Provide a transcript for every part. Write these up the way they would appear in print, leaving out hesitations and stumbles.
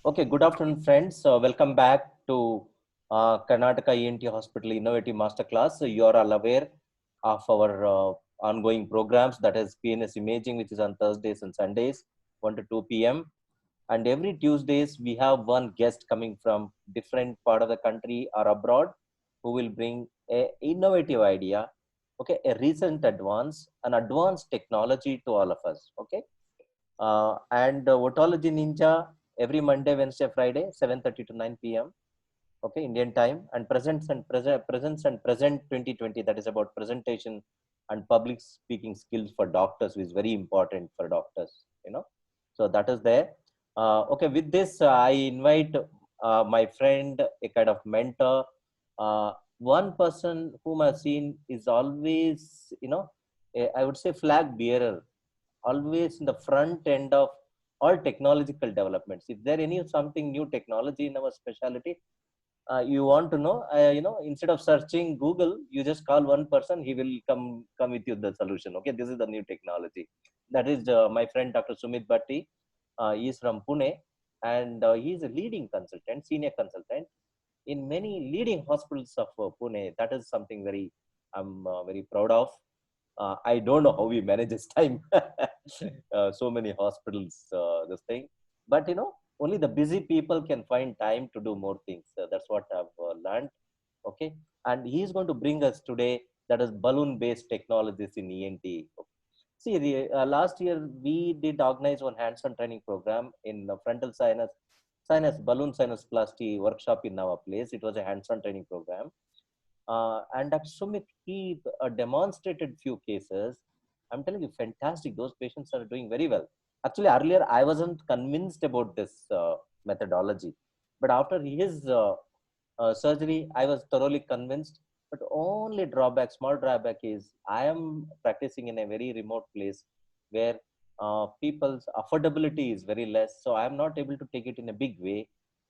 Okay, good afternoon, friends. Welcome back to Karnataka ENT Hospital Innovative Masterclass. So you are all aware of our ongoing programs, that is PNS Imaging, which is on Thursdays and Sundays, 1 to 2 p.m. And every Tuesdays, we have one guest coming from different part of the country or abroad who will bring a innovative idea, okay, a recent advance, an advanced technology to all of us, okay. And Otology Ninja every Monday, Wednesday, Friday, 7:30 to 9 p.m. Okay, Indian time, and presence and present 2020. That is about presentation and public speaking skills for doctors, which is very important for doctors. So that is there. Okay, with this, I invite my friend, a kind of mentor. One person whom I've seen is always, I would say, flag bearer, always in the front end of all technological developments. If there any something new technology in our specialty, you want to know, instead of searching Google, you just call one person, he will come with you the solution. Okay, this is the new technology. That is my friend Dr. Sumit Bhatti. He is from Pune, and he is a leading consultant, senior consultant in many leading hospitals of Pune. That is something I'm very proud of. I don't know how he manages time. So many hospitals, this thing. But only the busy people can find time to do more things. That's what I've learned. Okay, and he's going to bring us today, that is balloon-based technologies in ENT. See, last year we did organize one hands-on training program in frontal sinus balloon sinus-plasty workshop in our place. It was a hands-on training program. And Dr. Sumit, he demonstrated few cases. I'm telling you, fantastic. Those patients are doing very well. Actually, earlier I wasn't convinced about this methodology, but after his surgery, I was thoroughly convinced. But only drawback, small drawback is I am practicing in a very remote place where people's affordability is very less. So I am not able to take it in a big way.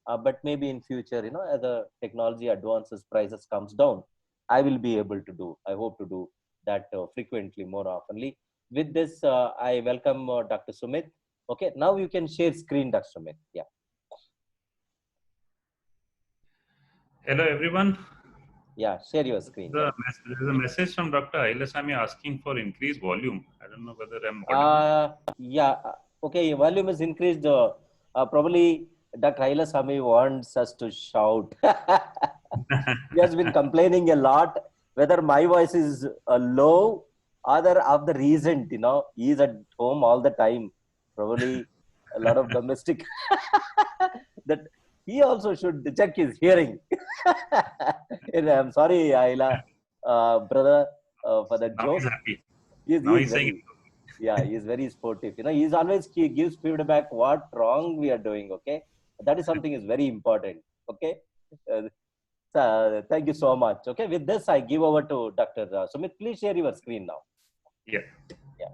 But maybe in future, as the technology advances, prices comes down, I will be able to do. I hope to do that frequently, more oftenly. With this, I welcome Dr. Sumit. Okay, now you can share screen, Dr. Sumit. Yeah. Hello everyone. Yeah, share your screen. Yeah. There's a message from Dr. Ailasamy asking for increased volume. I don't know whether I'm audible. Yeah. Okay, volume is increased. Probably Dr. Haila Sami wants us to shout. He has been complaining a lot whether my voice is low, other of the reason, he is at home all the time. Probably a lot of domestic that he also should check his hearing. And I'm sorry, Ayla, brother, for that Now he's joke. happy. He Now is he's saying, very, yeah, he is very sportive. He gives feedback what wrong we are doing. Okay, that is something is very important. Okay, thank you so much. Okay, with this, I give over to Dr. Sumit. Please share your screen now. yeah. Yeah.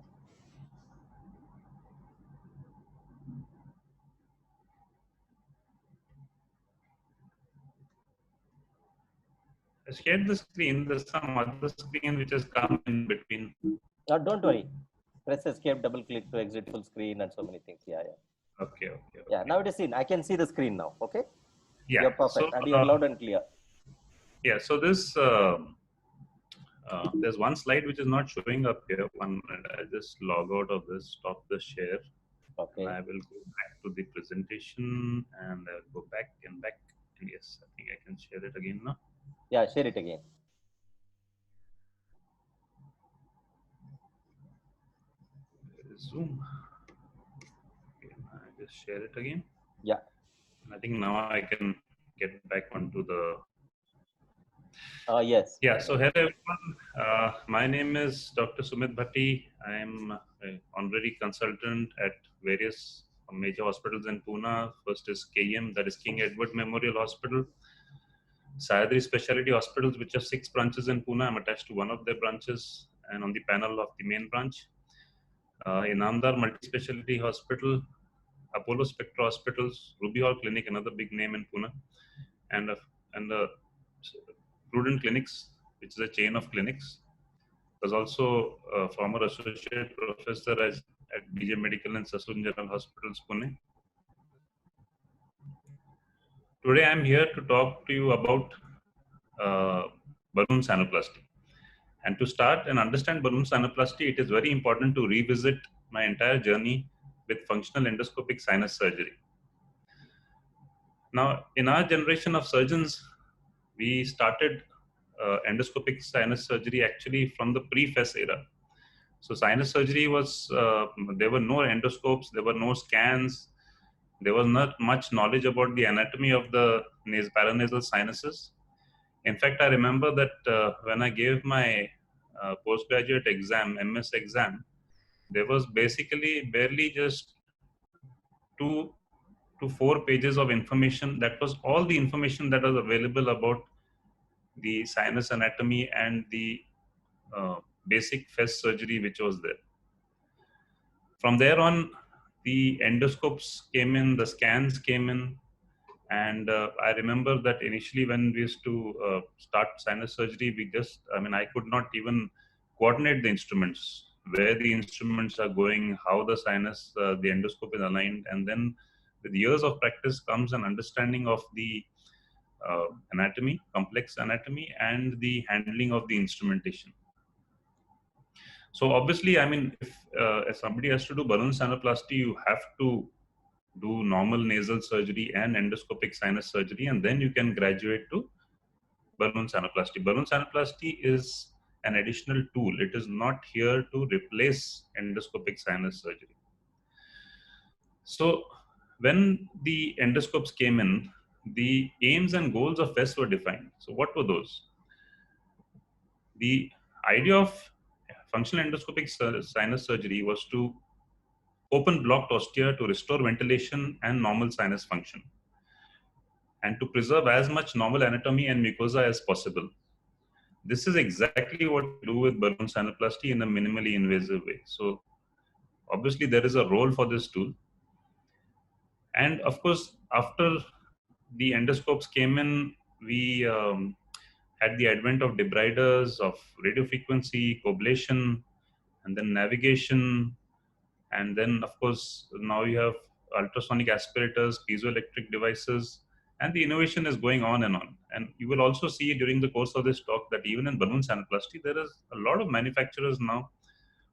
I shared the screen. There's some other screen which has come in between. Don't worry. Press escape, double click to exit full screen, and so many things. Yeah, yeah. Yeah, Okay. now it is seen. I can see the screen now. Okay. Yeah. You're perfect. And you're loud and clear. Yeah. So this there's one slide which is not showing up here. 1 minute. I just log out of this. Stop the share, and Okay. I will go back to the presentation, and I'll go back and back. And yes, I think I can share it again now. Yeah, share it again. Zoom. Okay, I just share it again. Yeah. I think now I can get back onto the. Yes. Yeah, so hello everyone. My name is Dr. Sumit Bhatti. I am an honorary consultant at various major hospitals in Pune. First is KEM, that is King Edward Memorial Hospital. Sayadri Specialty Hospitals, which have 6 branches in Pune. I'm attached to one of their branches and on the panel of the main branch. In Namdar Multi-Specialty Hospital, Apollo Spectra Hospitals, Ruby Hall Clinic, another big name in Pune, and Prudent Clinics, which is a chain of clinics. Was also a former associate professor at BJ Medical and Sassoon General Hospitals, Pune. Today I'm here to talk to you about balloon sinuplasty. And to start and understand balloon sinuplasty, it is very important to revisit my entire journey with functional endoscopic sinus surgery. Now, in our generation of surgeons, we started endoscopic sinus surgery actually from the pre-FES era. So sinus surgery was, there were no endoscopes, there were no scans, there was not much knowledge about the anatomy of the paranasal sinuses. In fact, I remember that when I gave my postgraduate exam, MS exam, there was basically barely just 2 to 4 pages of information. That was all the information that was available about the sinus anatomy and the uh, basic FES surgery which was there. From there on, the endoscopes came in, the scans came in, and I remember that initially when we used to start sinus surgery, I could not even coordinate the instruments, where the instruments are going, how the sinus, the endoscope is aligned, and then with years of practice comes an understanding of the anatomy, complex anatomy, and the handling of the instrumentation. So obviously, if somebody has to do balloon sinuplasty, you have to do normal nasal surgery and endoscopic sinus surgery, and then you can graduate to balloon sinuplasty. Balloon sinuplasty is an additional tool. It is not here to replace endoscopic sinus surgery. So when the endoscopes came in, the aims and goals of FES were defined. So what were those? The idea of functional endoscopic sinus surgery was to open blocked ostia to restore ventilation and normal sinus function, and to preserve as much normal anatomy and mucosa as possible. This is exactly what we do with balloon sinuplasty in a minimally invasive way. So obviously there is a role for this tool. And of course, after the endoscopes came in, we had the advent of debriders, of radiofrequency, coblation, and then navigation. And then, of course, now you have ultrasonic aspirators, piezoelectric devices, and the innovation is going on and on. And you will also see during the course of this talk that even in balloon sinuplasty, there is a lot of manufacturers now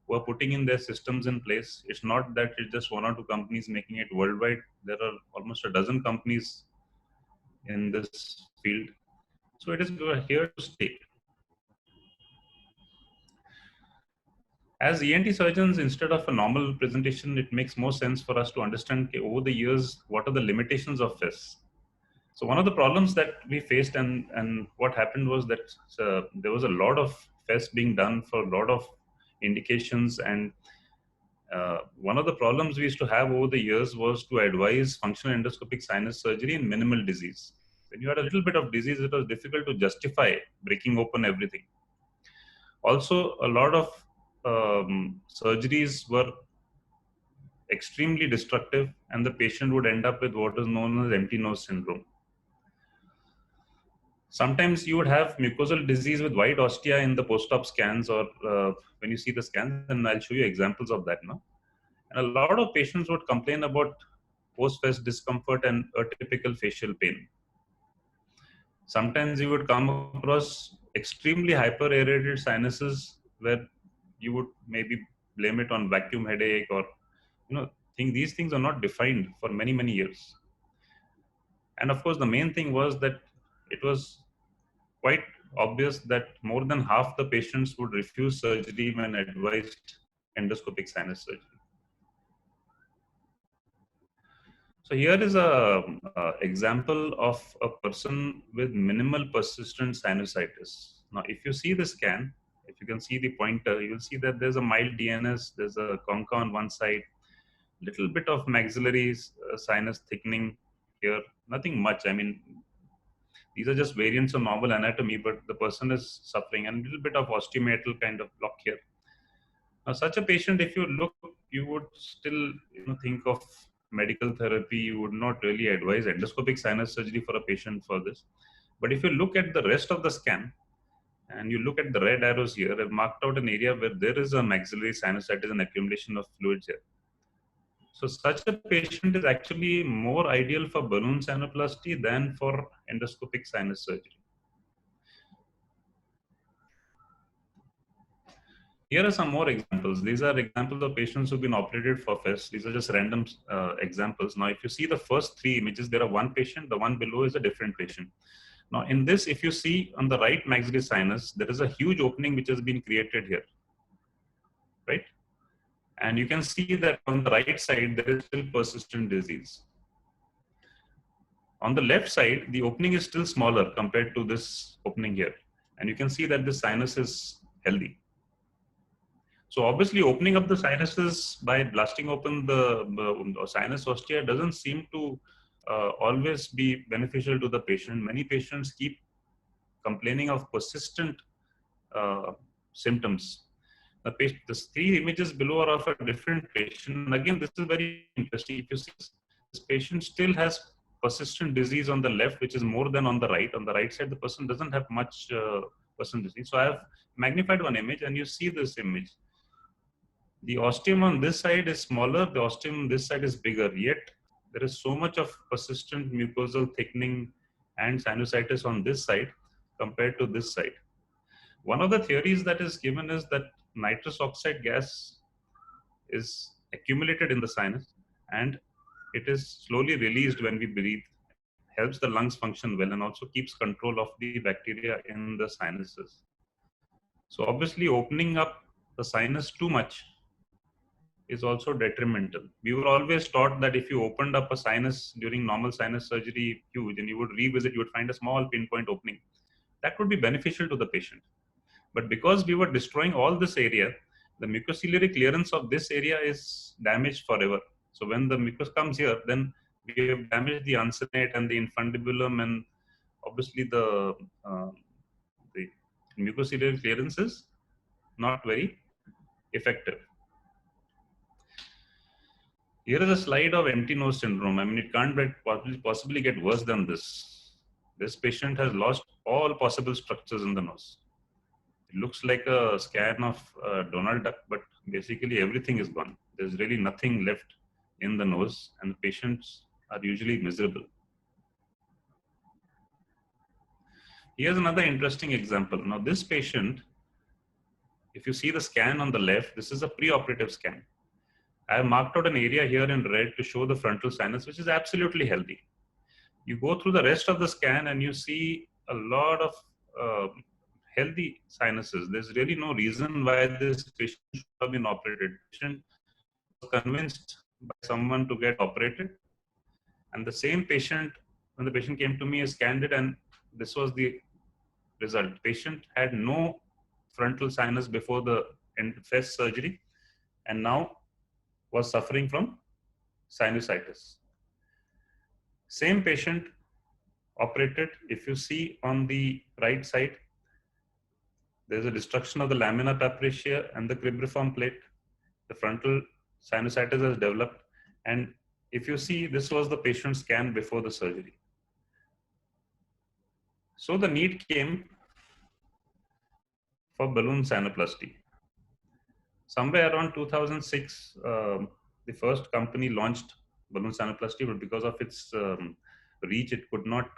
who are putting in their systems in place. It's not that it's just 1 or 2 companies making it worldwide. There are almost a dozen companies in this field. So it is here to stay. As ENT surgeons, instead of a normal presentation, it makes more sense for us to understand over the years what are the limitations of FES. So one of the problems that we faced and what happened was that there was a lot of FES being done for a lot of indications, and one of the problems we used to have over the years was to advise functional endoscopic sinus surgery in minimal disease. When you had a little bit of disease, it was difficult to justify breaking open everything. Also, a lot of surgeries were extremely destructive, and the patient would end up with what is known as empty nose syndrome. Sometimes you would have mucosal disease with white ostia in the post-op scans, or when you see the scans, and I'll show you examples of that now. And a lot of patients would complain about post-FES discomfort and atypical facial pain. Sometimes you would come across extremely hyper-aerated sinuses where you would maybe blame it on vacuum headache, or think these things are not defined for many, many years. And of course, the main thing was that it was quite obvious that more than half the patients would refuse surgery when advised endoscopic sinus surgery. So here is a example of a person with minimal persistent sinusitis. Now, if you see the scan, if you can see the pointer, you will see that there's a mild DNS, there's a concha on one side, little bit of maxillary sinus thickening here, nothing much. I mean, these are just variants of normal anatomy, but the person is suffering, and a little bit of osteometal kind of block here. Now, such a patient, if you look, you would still think of medical therapy. You would not really advise endoscopic sinus surgery for a patient for this. But if you look at the rest of the scan, and you look at the red arrows here, I've marked out an area where there is a maxillary sinusitis and accumulation of fluids here. So such a patient is actually more ideal for balloon sinuplasty than for endoscopic sinus surgery. Here are some more examples. These are examples of patients who've been operated for FES. These are just random examples. Now, if you see the first three images, there are one patient, the one below is a different patient. Now, in this, if you see on the right maxillary sinus, there is a huge opening which has been created here, right? And you can see that on the right side, there is still persistent disease. On the left side, the opening is still smaller compared to this opening here. And you can see that the sinus is healthy. So obviously opening up the sinuses by blasting open the sinus ostia doesn't seem to always be beneficial to the patient. Many patients keep complaining of persistent symptoms. The three images below are of a different patient. And again, this is very interesting. If you see this patient still has persistent disease on the left, which is more than on the right. On the right side, the person doesn't have much persistent disease. So I have magnified one image and you see this image. The ostium on this side is smaller, the ostium on this side is bigger, yet there is so much of persistent mucosal thickening and sinusitis on this side compared to this side. One of the theories that is given is that nitrous oxide gas is accumulated in the sinus and it is slowly released when we breathe, helps the lungs function well and also keeps control of the bacteria in the sinuses. So obviously opening up the sinus too much is also detrimental. We were always taught that if you opened up a sinus during normal sinus surgery huge and you would revisit, you would find a small pinpoint opening. That would be beneficial to the patient. But because we were destroying all this area, the mucociliary clearance of this area is damaged forever. So when the mucus comes here, then we have damaged the uncinate and the infundibulum, and obviously the mucociliary clearance is not very effective. Here is a slide of empty nose syndrome. I mean, it can't possibly get worse than this. This patient has lost all possible structures in the nose. It looks like a scan of Donald Duck, but basically everything is gone. There's really nothing left in the nose, and the patients are usually miserable. Here's another interesting example. Now, this patient, if you see the scan on the left, this is a preoperative scan. I have marked out an area here in red to show the frontal sinus, which is absolutely healthy. You go through the rest of the scan and you see a lot of healthy sinuses. There's really no reason why this patient should have been operated. The patient was convinced by someone to get operated. And the same patient, when the patient came to me, I scanned it and this was the result. The patient had no frontal sinus before the FES surgery and now was suffering from sinusitis. Same patient operated. If you see on the right side, there's a destruction of the lamina papricea and the cribriform plate. The frontal sinusitis has developed. And if you see, this was the patient's scan before the surgery. So the need came for balloon sinuplasty. Somewhere around 2006, the first company launched balloon sinuplasty, but because of its reach, it could not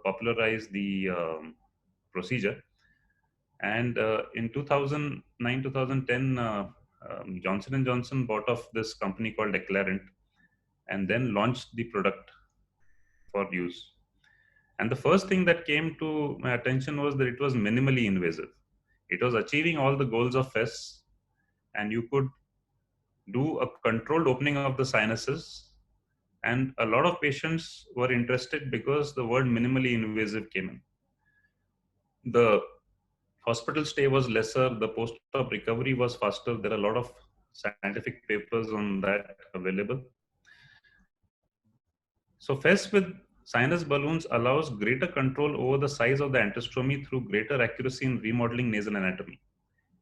popularize the procedure. And in 2009, 2010, Johnson & Johnson bought off this company called Acclarent and then launched the product for use. And the first thing that came to my attention was that it was minimally invasive. It was achieving all the goals of FES, and you could do a controlled opening of the sinuses. And a lot of patients were interested because the word minimally invasive came in. The hospital stay was lesser, the post-op recovery was faster. There are a lot of scientific papers on that available. So FES with sinus balloons allows greater control over the size of the antrostomy through greater accuracy in remodeling nasal anatomy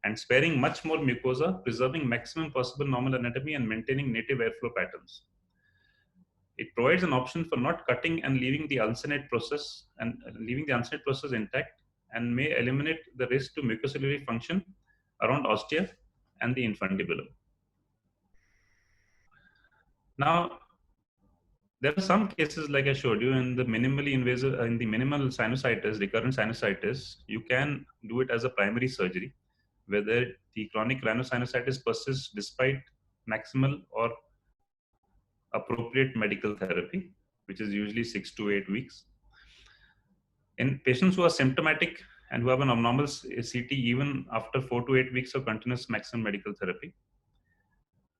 and sparing much more mucosa, preserving maximum possible normal anatomy and maintaining native airflow patterns. It provides an option for not cutting and leaving the uncinate process intact, and may eliminate the risk to mucociliary function around ostia and the infundibulum. Now, there are some cases, like I showed you, in the minimally invasive, in the minimal sinusitis, recurrent sinusitis, you can do it as a primary surgery, whether the chronic rhinosinusitis persists despite maximal or appropriate medical therapy, which is usually 6 to 8 weeks. In patients who are symptomatic and who have an abnormal CT, even after 4 to 8 weeks of continuous maximum medical therapy.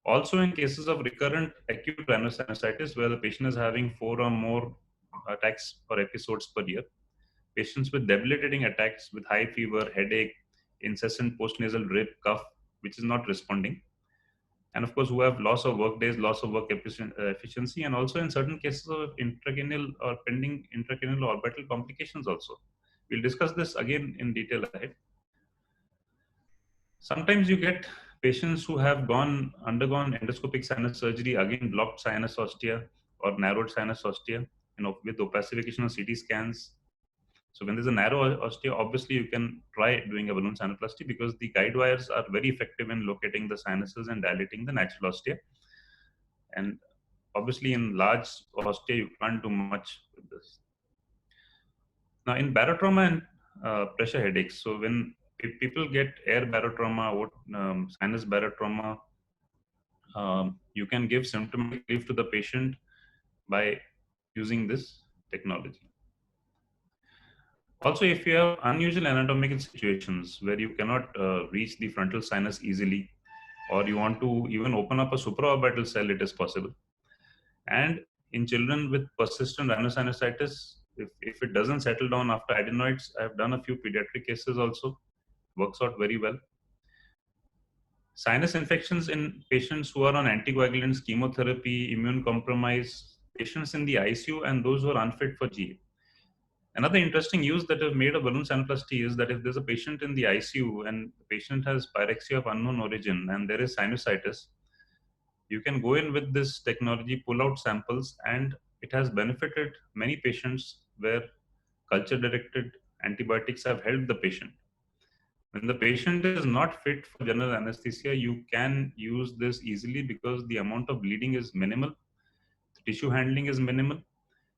Also, in cases of recurrent acute rhinosinusitis, where the patient is having 4 or more attacks or episodes per year, patients with debilitating attacks with high fever, headache, incessant postnasal drip, cough, which is not responding, and of course, who have loss of work days, loss of work efficiency, and also in certain cases of intracranial or pending intracranial orbital complications also. We'll discuss this again in detail ahead. Sometimes you get patients who have undergone endoscopic sinus surgery, again blocked sinus ostia or narrowed sinus ostia, with opacification of CT scans. So when there's a narrow ostia, obviously you can try doing a balloon sinuplasty because the guide wires are very effective in locating the sinuses and dilating the natural ostia. And obviously in large ostia, you can't do much with this. Now in barotrauma and pressure headaches, so when people get air barotrauma or sinus barotrauma, you can give symptomatic relief to the patient by using this technology. Also, if you have unusual anatomical situations where you cannot reach the frontal sinus easily, or you want to even open up a supraorbital cell, it is possible. And in children with persistent rhinosinusitis, if it doesn't settle down after adenoids, I've done a few pediatric cases also, works out very well. Sinus infections in patients who are on anticoagulants, chemotherapy, immune compromise, patients in the ICU, and those who are unfit for GA. Another interesting use that I've made of balloon sinuplasty is that if there's a patient in the ICU and the patient has pyrexia of unknown origin and there is sinusitis, you can go in with this technology, pull out samples, and it has benefited many patients where culture-directed antibiotics have helped the patient. When the patient is not fit for general anesthesia, you can use this easily because the amount of bleeding is minimal, the tissue handling is minimal,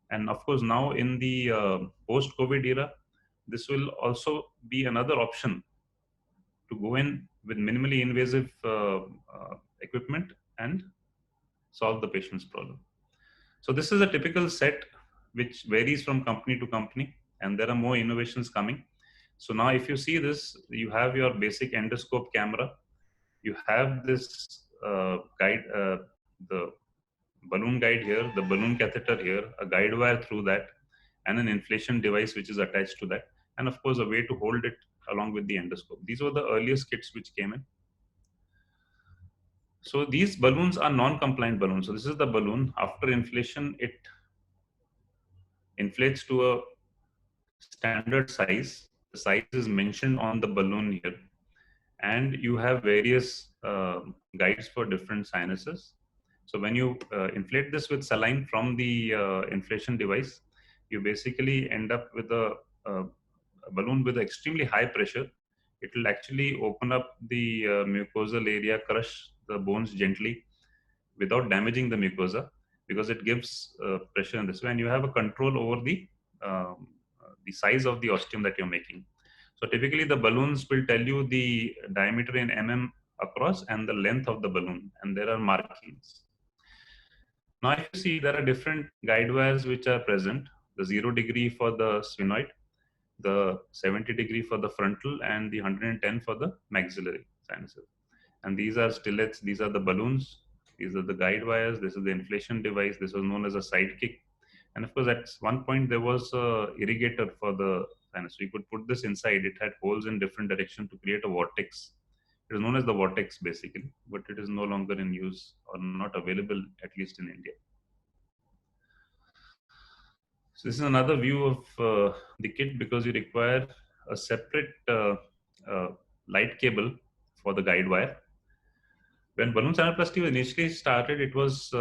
and of course now in the post-COVID era, this will also be another option to go in with minimally invasive equipment and solve the patient's problem. So this is a typical set which varies from company to company, and there are more innovations coming. So now if you see this, you have your basic endoscope camera, you have this guide, the balloon guide here, the balloon catheter here, a guide wire through that, and an inflation device which is attached to that, and of course a way to hold it along with the endoscope. These were the earliest kits which came in. So these balloons are non-compliant balloons. So this is the balloon. After inflation, it inflates to a standard size. The size is mentioned on the balloon here. And you have various guides for different sinuses. So when you inflate this with saline from the inflation device, you basically end up with a balloon with extremely high pressure. It will actually open up the mucosal area, crush the bones gently without damaging the mucosa because it gives pressure in this way, and you have a control over the size of the ostium that you're making. So typically the balloons will tell you the diameter in mm across and the length of the balloon, and there are markings. Now if you see, there are different guide wires which are present, the 0 degree for the sphenoid, the 70 degree for the frontal, and the 110 for the maxillary sinuses. And these are stillets, these are the balloons, these are the guide wires, this is the inflation device, this was known as a sidekick. And of course, at one point there was a irrigator for the sinus. So you could put this inside, it had holes in different directions to create a vortex. It is known as the vortex basically, but it is no longer in use or not available, at least in India. So this is another view of the kit because you require a separate light cable for the guide wire. When balloon sinuplasty initially started, it was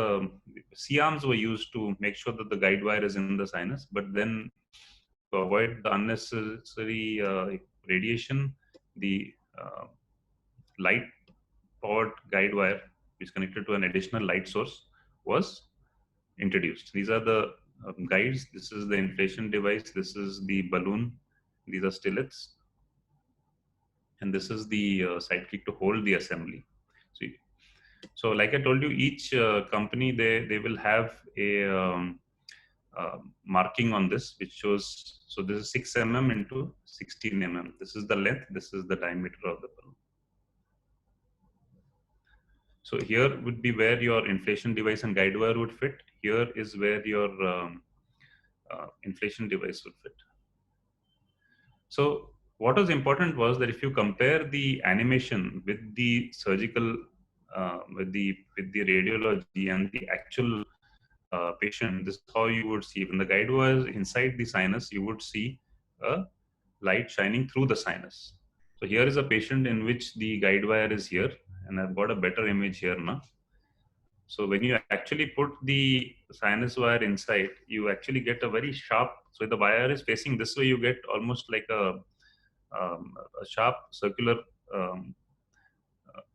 C-arms were used to make sure that the guide wire is in the sinus, but then to avoid the unnecessary radiation, the light powered guide wire is connected to an additional light source was introduced. These are the guides. This is the inflation device. This is the balloon. These are stillets. And this is the sidekick to hold the assembly. So like I told you, each company, they will have a marking on this, which shows, so this is 6 mm into 16 mm. This is the length, this is the diameter of the balloon. So here would be where your inflation device and guide wire would fit. Here is where your inflation device would fit. So what was important was that if you compare the animation with the surgical, with the radiology and the actual patient, this is how you would see. When the guide was inside the sinus, you would see a light shining through the sinus. So here is a patient in which the guide wire is here, and I've got a better image here now. So when you actually put the sinus wire inside, you actually get a very sharp, so the wire is facing this way, you get almost like a sharp circular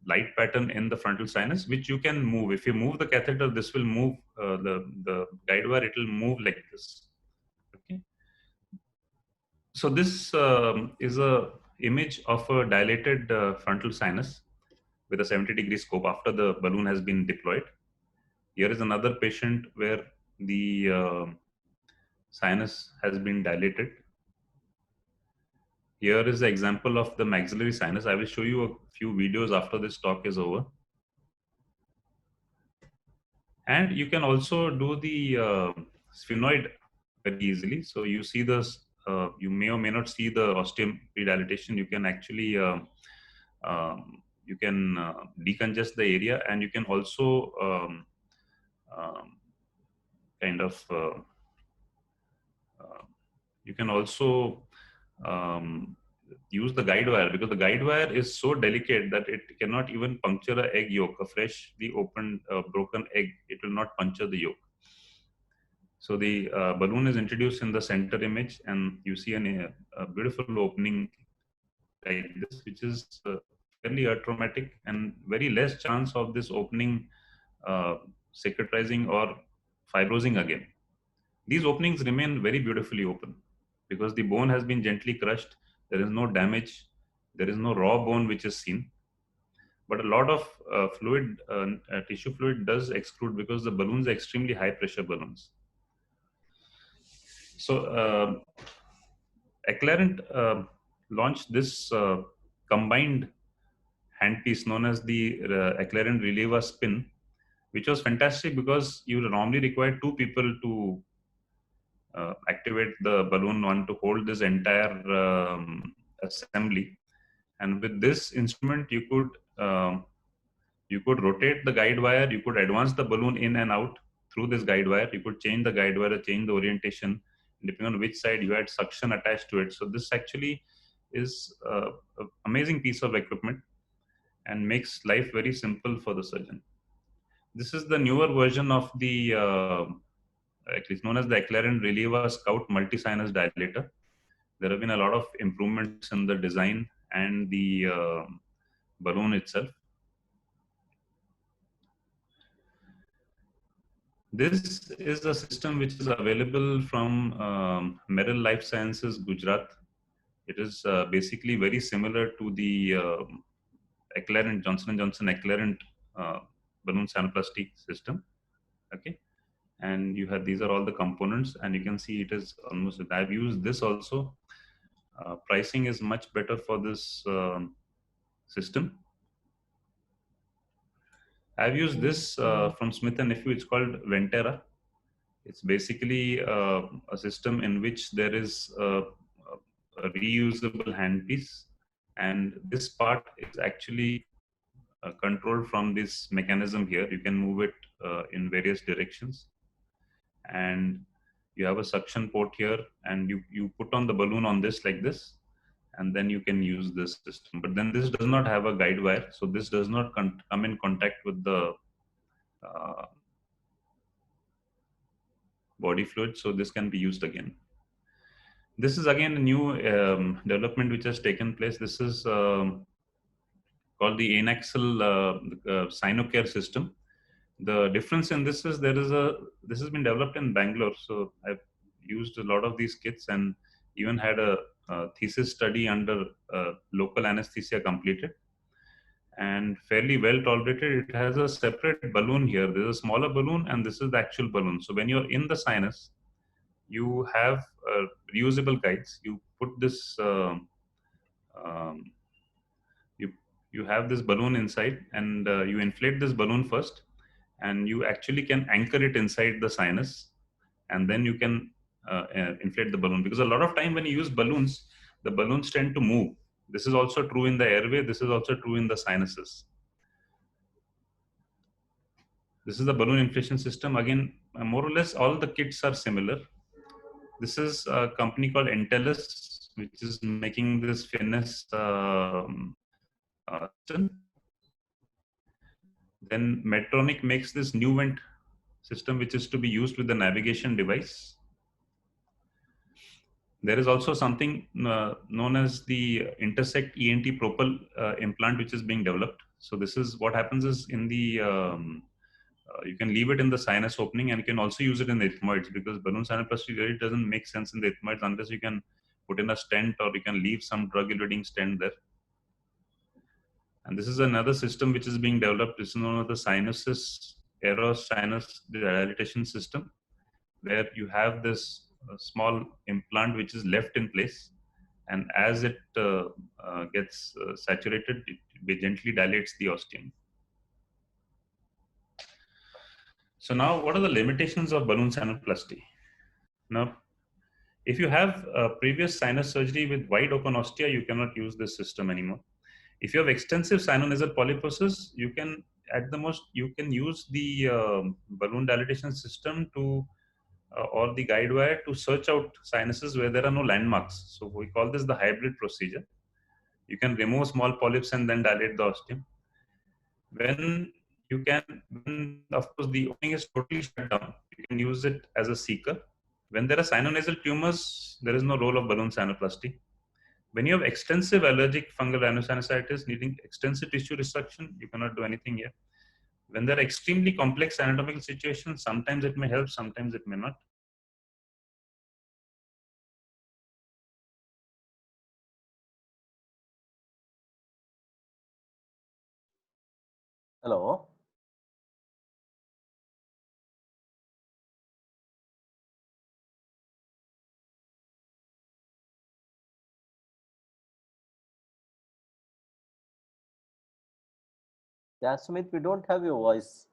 light pattern in the frontal sinus, which you can move. If you move the catheter, this will move the guide wire, it will move like this. Okay. So this is a image of a dilated frontal sinus with a 70-degree scope after the balloon has been deployed. Here is another patient where the sinus has been dilated. Here is the example of the maxillary sinus. I will show you a few videos after this talk is over. And you can also do the sphenoid very easily. So you see this, you may or may not see the ostium predilatation. You can actually, you can decongest the area, and you can also kind of, you can also use the guide wire, because the guide wire is so delicate that it cannot even puncture an egg yolk, a freshly opened, broken egg. It will not puncture the yolk. So the balloon is introduced in the center image, and you see a beautiful opening like this, which is fairly atraumatic and very less chance of this opening cicatrizing or fibrosing again. These openings remain very beautifully open because the bone has been gently crushed. There is no damage. There is no raw bone which is seen. But a lot of fluid, tissue fluid does extrude because the balloons are extremely high pressure balloons. So Acclarent launched this combined handpiece known as the Acclarent Relieva Spin, which was fantastic because you normally require two people to activate the balloon, one to hold this entire assembly. And with this instrument, you could rotate the guide wire, you could advance the balloon in and out through this guide wire, you could change the guide wire, change the orientation, depending on which side you had suction attached to it. So this actually is an amazing piece of equipment and makes life very simple for the surgeon. This is the newer version of the, at least known as the Acclarent Relieva Scout Multi-Sinus Dilator. There have been a lot of improvements in the design and the balloon itself. This is a system which is available from Merrill Life Sciences, Gujarat. It is basically very similar to the Acclarent, Johnson & Johnson Acclarent balloon sinuplasty system. Okay, and you have, these are all the components, and you can see it is almost, I've used this also. Pricing is much better for this system. I've used this from Smith & Nephew. It's called Ventera. It's basically a system in which there is a reusable handpiece, and this part is actually controlled from this mechanism here. You can move it in various directions, and you have a suction port here, and you put on the balloon on this like this, and then you can use this system. But then this does not have a guide wire, so this does not come in contact with the body fluid, so this can be used again. This is again a new development which has taken place. This is called the Anaxle Sinocare system. The difference in this is this has been developed in Bangalore. So I've used a lot of these kits and even had a thesis study under local anesthesia completed and fairly well tolerated. It has a separate balloon here. There's a smaller balloon and this is the actual balloon. So when you're in the sinus, you have reusable guides. You put this, um, you, you have this balloon inside and you inflate this balloon first and you actually can anchor it inside the sinus and then you can inflate the balloon, because a lot of time when you use balloons, the balloons tend to move. This is also true in the airway. This is also true in the sinuses. This is the balloon inflation system. Again, more or less all the kits are similar. This is a company called Entellus, which is making this Finis system. Then Medtronic makes this Nuvent system, which is to be used with the navigation device. There is also something known as the Intersect ENT Propel implant, which is being developed. So this is what happens is in the you can leave it in the sinus opening and you can also use it in the ethmoids, because balloon sinuplasty really doesn't make sense in the ethmoids unless you can put in a stent or you can leave some drug-eluting stent there. And this is another system which is being developed. This is known as the Sinus Eros Sinus Dilatation System, where you have this small implant which is left in place, and as it gets saturated, it gently dilates the ostium. So now, what are the limitations of balloon sinuplasty? Now, if you have previous sinus surgery with wide open ostia, you cannot use this system anymore. If you have extensive sinonasal polyposis, you can, at the most, you can use the balloon dilatation system to or the guide wire to search out sinuses where there are no landmarks. So we call this the hybrid procedure. You can remove small polyps and then dilate the ostium. When you can, when of course the opening is totally shut down, you can use it as a seeker. When there are sinonasal tumors, there is no role of balloon sinuplasty. When you have extensive allergic fungal rhinosinusitis needing extensive tissue resection, you cannot do anything here. When there are extremely complex anatomical situations, sometimes it may help, sometimes it may not. Hello. Yeah, Sumit, we don't have your voice.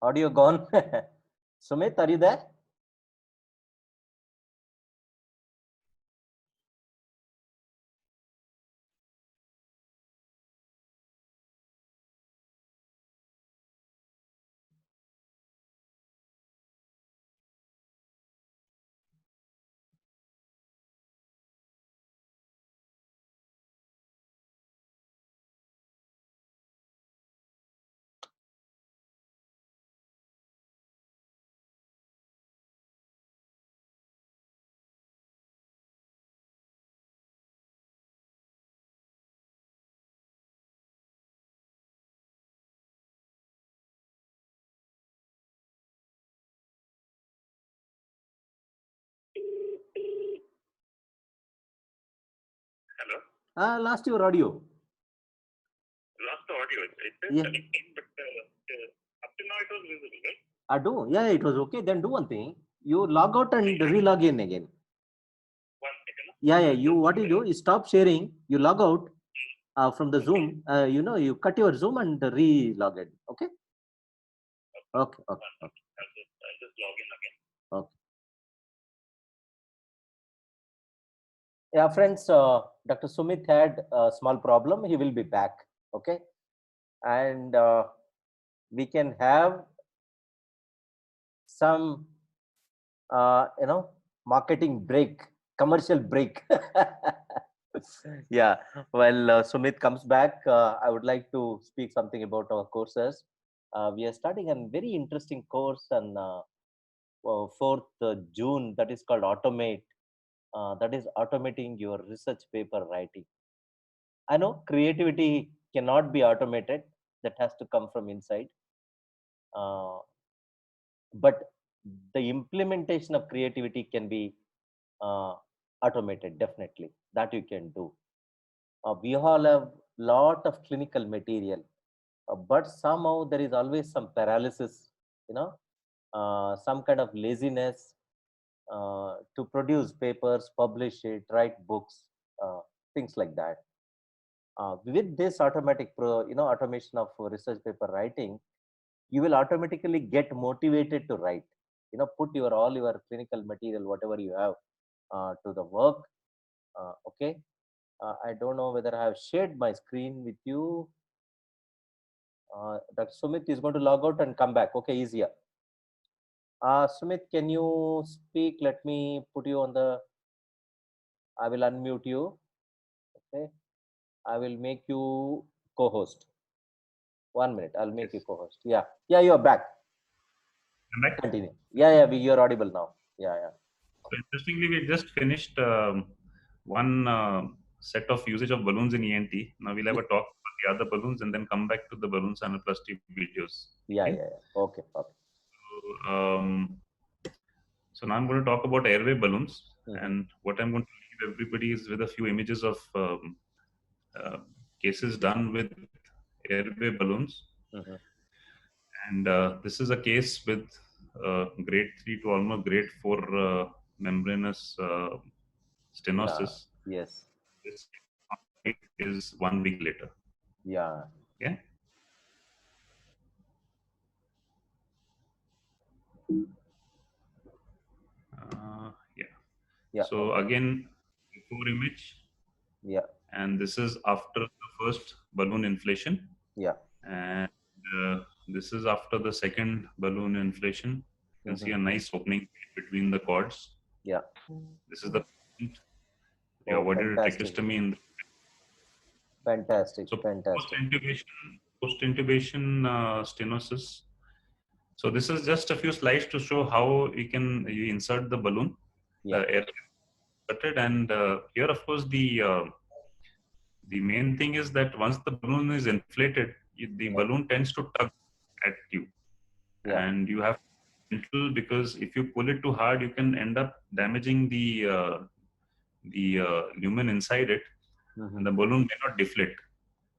Audio gone. Sumit, are you there? Hello. Lost your audio. Lost the audio. It says Yeah. connecting, but up till now it was visible, right? Do? Yeah, it was okay. Then do one thing. You log out and re-log in again. 1 second. Yeah. You what you do is stop sharing. You log out from the Zoom. You cut your Zoom and re-log in. Okay. Okay. I'll just log in again. Okay. Yeah, friends, Dr. Sumit had a small problem. He will be back. Okay. And we can have some, marketing break, commercial break. Yeah. Well, Sumit comes back. I would like to speak something about our courses. We are starting a very interesting course on 4th June that is called Automate. that is automating your research paper writing. I know creativity cannot be automated; that has to come from inside. Uh, but the implementation of creativity can be uh, automated. Definitely, that you can do. We all have lot of clinical material, but somehow there is always some paralysis. You know, some kind of laziness to produce papers, publish it, write books, things like that. With this automation of research paper writing, you will automatically get motivated to write. Put your all your clinical material, whatever you have, to the work. Okay. I don't know whether I have shared my screen with you. Dr. Sumit is going to log out and come back. Okay, easier. Sumit, can you speak? Let me put you on the. I will unmute you. Okay. I will make you co-host. 1 minute. I'll make you Yes. co-host. Yeah. Yeah, you're back. I'm back. Continue. Yeah. You're audible now. Yeah. So interestingly, we just finished one set of usage of balloons in ENT. Now we'll have a talk about the other balloons and then come back to the balloon sinuplasty videos. Yeah. Okay. Okay. So now I'm going to talk about airway balloons, Mm-hmm. and what I'm going to leave everybody is with a few images of cases done with airway balloons. Mm-hmm. And this is a case with grade 3 to almost grade 4 membranous stenosis. Yeah. Yes. This is 1 week later. Yeah. Yeah. Yeah. So okay. again, before image. Yeah. And this is after the first balloon inflation. Yeah. And this is after the second balloon inflation. You can see a nice opening between the cords. Yeah. This is the patient. We Oh, avoided a fantastic. tracheostomy in. Fantastic. So Fantastic. post-intubation stenosis. So this is just a few slides to show how you insert the balloon, Yeah. the air inserted, and here of course the main thing is that once the balloon is inflated, the balloon tends to tug at you, Yeah. and you have to be gentle, because if you pull it too hard, you can end up damaging the lumen inside it, Mm-hmm. and the balloon may not deflate.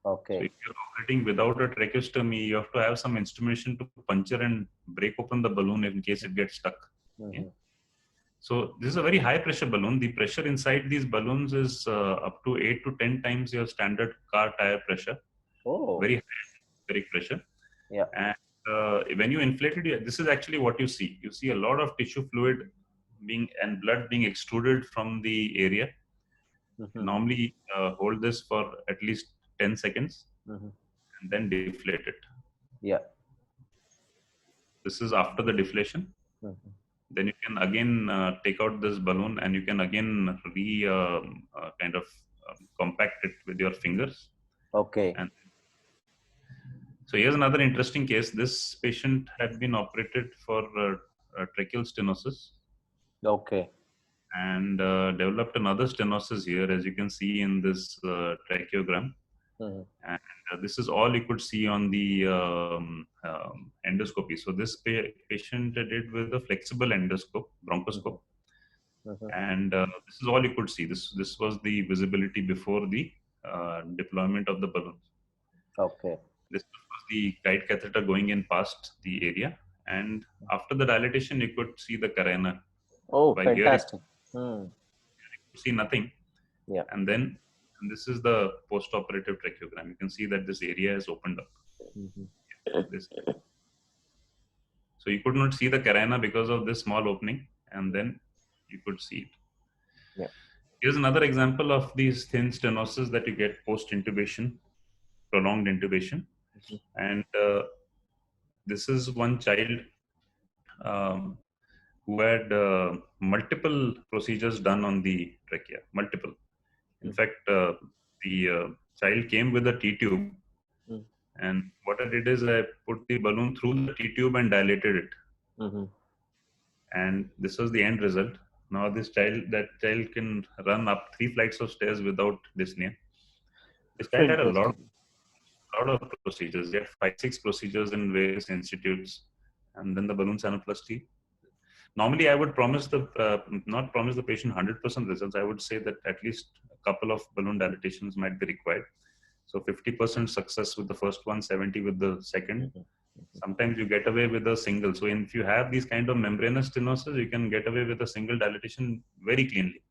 Okay. So if you're operating without a tracheostomy, you have to have some instrumentation to puncture and break open the balloon in case it gets stuck. Mm-hmm. Yeah? So this is a very high pressure balloon. The pressure inside these balloons is up to 8 to 10 times your standard car tire pressure. Oh. Very high atmospheric pressure. Yeah. And when you inflate it, this is actually what you see. You see a lot of tissue fluid and blood being extruded from the area. Mm-hmm. Normally hold this for at least 10 seconds and then deflate it. Yeah. This is after the deflation. Then you can again take out this balloon and you can again kind of compact it with your fingers. Okay. And so here's another interesting case. This patient had been operated for tracheal stenosis. Okay. And developed another stenosis here, as you can see in this tracheogram. And this is all you could see on the endoscopy. So this patient did with a flexible endoscope, bronchoscope. And this is all you could see. This was the visibility before the deployment of the balloon. Okay. This was the guide catheter going in past the area. And after the dilatation, you could see the carina. Oh, While fantastic. Here you could see nothing. Yeah. And this is the post-operative tracheogram. You can see that this area is opened up. So you could not see the carina because of this small opening, and then you could see it. Yeah. Here's another example of these thin stenosis that you get post-intubation, prolonged intubation. And this is one child who had multiple procedures done on the trachea, multiple. In fact, the child came with a T-tube, and what I did is I put the balloon through the T-tube and dilated it. And this was the end result. Now that child can run up 3 flights of stairs without dyspnea. This So child had a lot interesting. of procedures. He had 5-6 procedures in various institutes, and then the balloon sinuplasty. Normally, I would not promise the patient 100% results. I would say that at least a couple of balloon dilatations might be required. So 50% success with the first one, 70 with the second. Sometimes you get away with a single. So if you have these kind of membranous stenosis, you can get away with a single dilatation very cleanly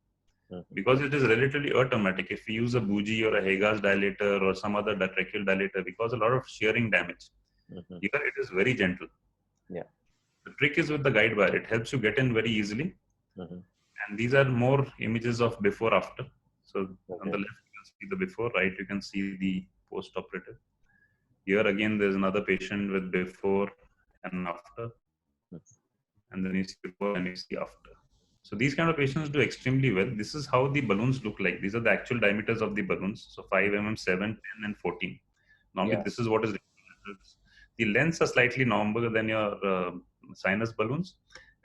because it is relatively automatic. If you use a Buji or a Hagas dilator or some other tracheal dilator, because a lot of shearing damage, here it is very gentle. Yeah. The trick is with the guide wire. It helps you get in very easily. And these are more images of before after. So on the left you can see the before, right you can see the post operative. Here again there's another patient with before and after, and then you see before and you see after. So these kind of patients do extremely well. This is how the balloons look like. These are the actual diameters of the balloons. So 5 mm, 7, 10 and 14. Normally this is what is recommended. The lengths are slightly longer than your sinus balloons,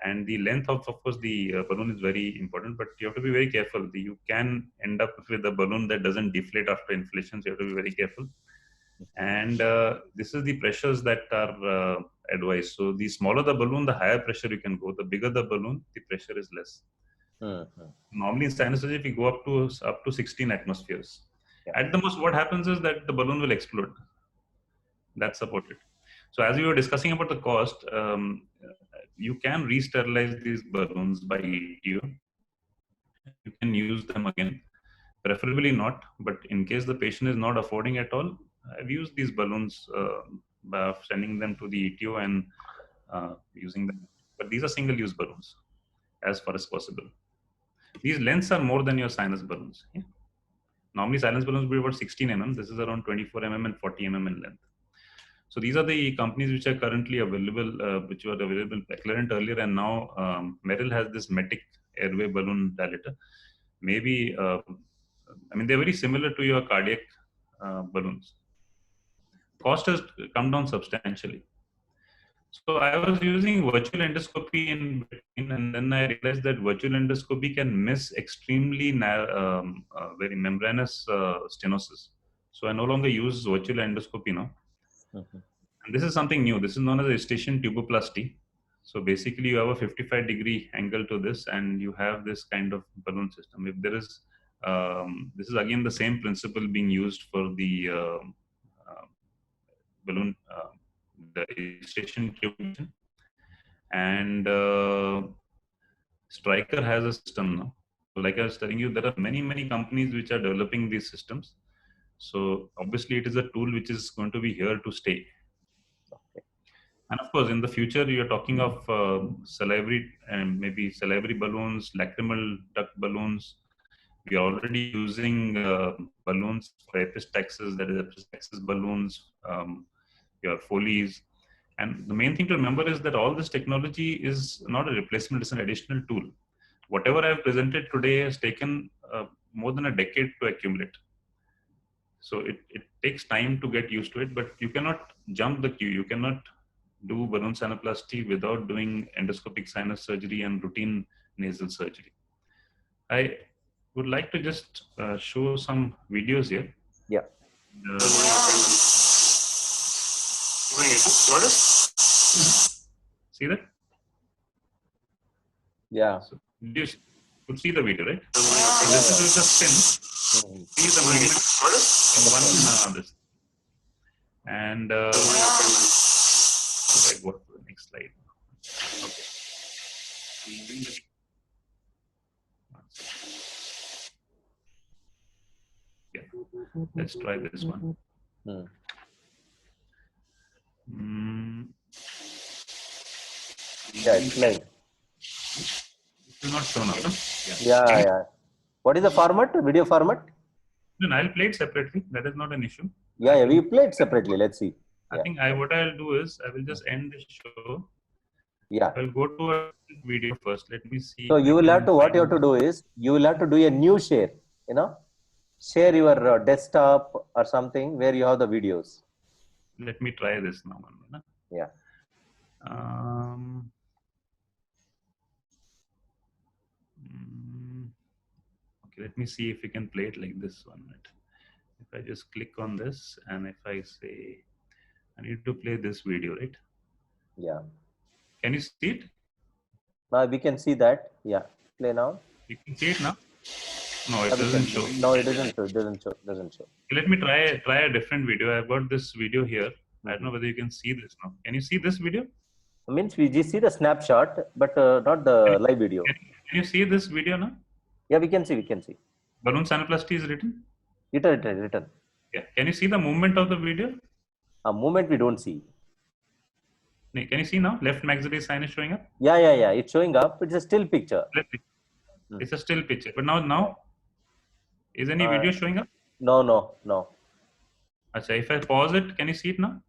and the length of course the balloon is very important, but you have to be very careful. You can end up with a balloon that doesn't deflate after inflation, so you have to be very careful. And this is the pressures that are advised. So the smaller the balloon, the higher pressure you can go. The bigger the balloon, the pressure is less. Normally in sinus surgery, if you go up to 16 atmospheres. At the most, what happens is that the balloon will explode. That's supported. So as we were discussing about the cost, you can re-sterilize these balloons by ETO. You can use them again, preferably not, but in case the patient is not affording at all, I've used these balloons by sending them to the ETO and using them. But these are single-use balloons as far as possible. These lengths are more than your sinus balloons. Yeah? Normally sinus balloons will be about 16 mm. This is around 24 mm and 40 mm in length. So these are the companies which are currently available, which were available Acclarent earlier, and now Merrill has this Metic airway balloon dilator. Maybe, I mean, they're very similar to your cardiac balloons. Cost has come down substantially. So I was using virtual endoscopy in between, and then I realized that virtual endoscopy can miss extremely very membranous stenosis. So I no longer use virtual endoscopy now. And this is something new. This is known as a Eustachian tuboplasty. So basically, you have a 55-degree angle to this, and you have this kind of balloon system. If there is, this is again the same principle being used for the balloon, the Eustachian tube. And Stryker has a system now. So like I was telling you, there are many companies which are developing these systems. So obviously, it is a tool which is going to be here to stay. And of course, in the future, you're talking of salivary and maybe salivary balloons, lacrimal duct balloons. We are already using balloons for epistaxis, that is epistaxis balloons, your Foleys. And the main thing to remember is that all this technology is not a replacement, it's an additional tool. Whatever I've presented today has taken more than a decade to accumulate. So it takes time to get used to it, but you cannot jump the queue. You cannot do balloon sinuplasty without doing endoscopic sinus surgery and routine nasal surgery. I would like to just show some videos here. Yeah. See that? Yeah. So you could see the video, right? So this is with the spin. See the movement in one this. And I go to the next slide. Okay. Yeah. Let's try this one. Yeah, it's like. It will not show up. Yeah. What is the format? Video format? No, I'll play it separately. That is not an issue. Yeah, we play it separately. Let's see. I think what I'll do is I will just end the show. Yeah. I'll go to a video first. Let me see. So you will have to, what you have to do is, you will have to do a new share, share your desktop or something where you have the videos. Let me try this now. Yeah. Okay, let me see if we can play it like this. 1 minute. If I just click on this and if I say, I need to play this video, right? Yeah. Can you see it? We can see that. Yeah. Play now. You can see it now? No, it We can doesn't see. show. No, it doesn't show. It doesn't show. Doesn't show. Let me try a different video. I've got this video here. I don't Mhm. know whether you can see this now. Can you see this video? Means we just see the snapshot, but not the live video. Can you see this video now? Yeah, we can see. We can see. Balloon sinuplasty is written. Written. Yeah. Can you see the movement of the video? A movement we don't see. Can you see now? Left maxillary sinus showing up. Yeah. It's showing up. It's a still picture. It's a still picture. But now, is any video showing up? No. Achha, if I pause it, can you see it now?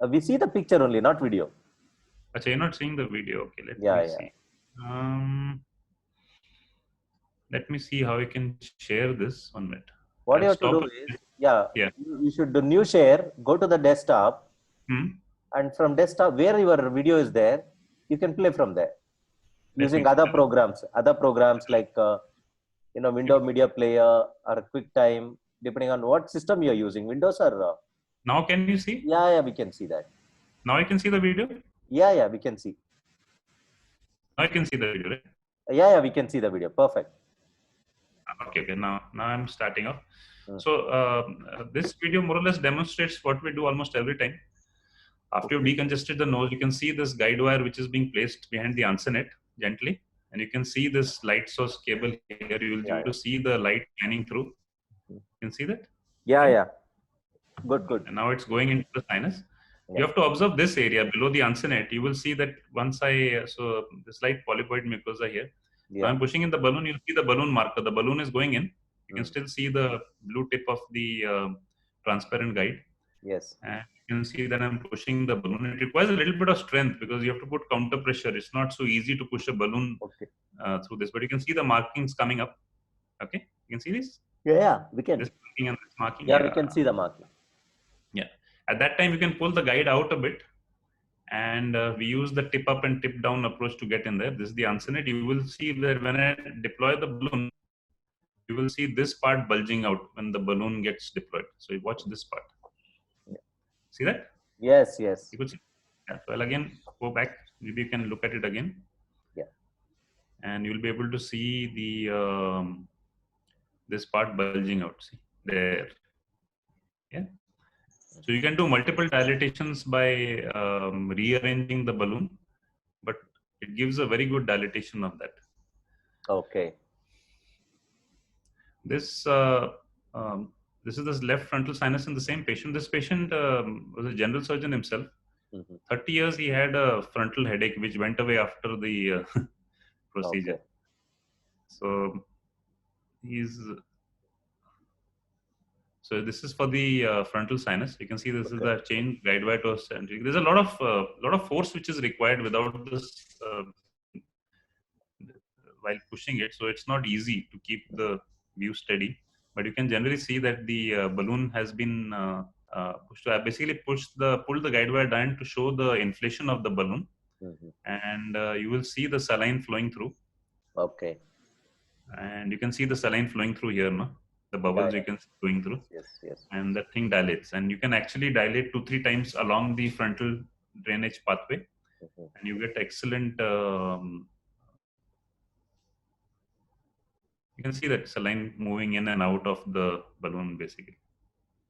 We see the picture only, not video. Achha, you're not seeing the video. Okay, let me see. Let me see how I can share this. 1 minute. What you have to do is, you should do new share, go to the desktop, and from desktop, where your video is there, you can play from there. Using other programs like, Windows Media Player or QuickTime, depending on what system you're using, Windows or... Now can you see? Yeah, we can see that. Now you can see the video? Yeah, we can see. Now I can see the video, right? Yeah, we can see the video. Perfect. Okay. Now I'm starting off. So this video more or less demonstrates what we do almost every time. After you decongested the nose, you can see this guide wire which is being placed behind the Ansonet gently. And you can see this light source cable here. You will be able to see the light shining through. You can see that? Yeah. Good. And now it's going into the sinus. You have to observe this area below the Ansonet. You will see that once so this light polypoid mucosa here. Now I'm pushing in the balloon. You'll see the balloon marker. The balloon is going in. You can still see the blue tip of the transparent guide. Yes. And you can see that I'm pushing the balloon. It requires a little bit of strength because you have to put counter pressure. It's not so easy to push a balloon through this. But you can see the markings coming up. Okay, you can see this? Yeah, we can. This marking and this marking. Yeah, we can see the marking. Yeah. At that time, you can pull the guide out a bit. And we use the tip up and tip down approach to get in there. This is the Ansonet. You will see that when I deploy the balloon, you will see this part bulging out when the balloon gets deployed. So you watch this part. See that? Yes. You could see. Yeah. So I'll again go back. Maybe you can look at it again. Yeah. And you'll be able to see the this part bulging out. See there. Yeah. So you can do multiple dilatations by rearranging the balloon, but it gives a very good dilatation of that. Okay. This is this left frontal sinus in the same patient. This patient was a general surgeon himself. 30 years he had a frontal headache which went away after the procedure. Okay. So this is for the frontal sinus. You can see this is the chain guide wire to centric. There's a lot of force which is required without this while pushing it. So it's not easy to keep the view steady. But you can generally see that the balloon has been pushed. So I basically pulled the guide wire down to show the inflation of the balloon, and you will see the saline flowing through. Okay. And you can see the saline flowing through here, no? The bubbles you can see going through. Yes. And that thing dilates, and you can actually dilate 2-3 times along the frontal drainage pathway, and you get excellent. You can see that saline moving in and out of the balloon, basically.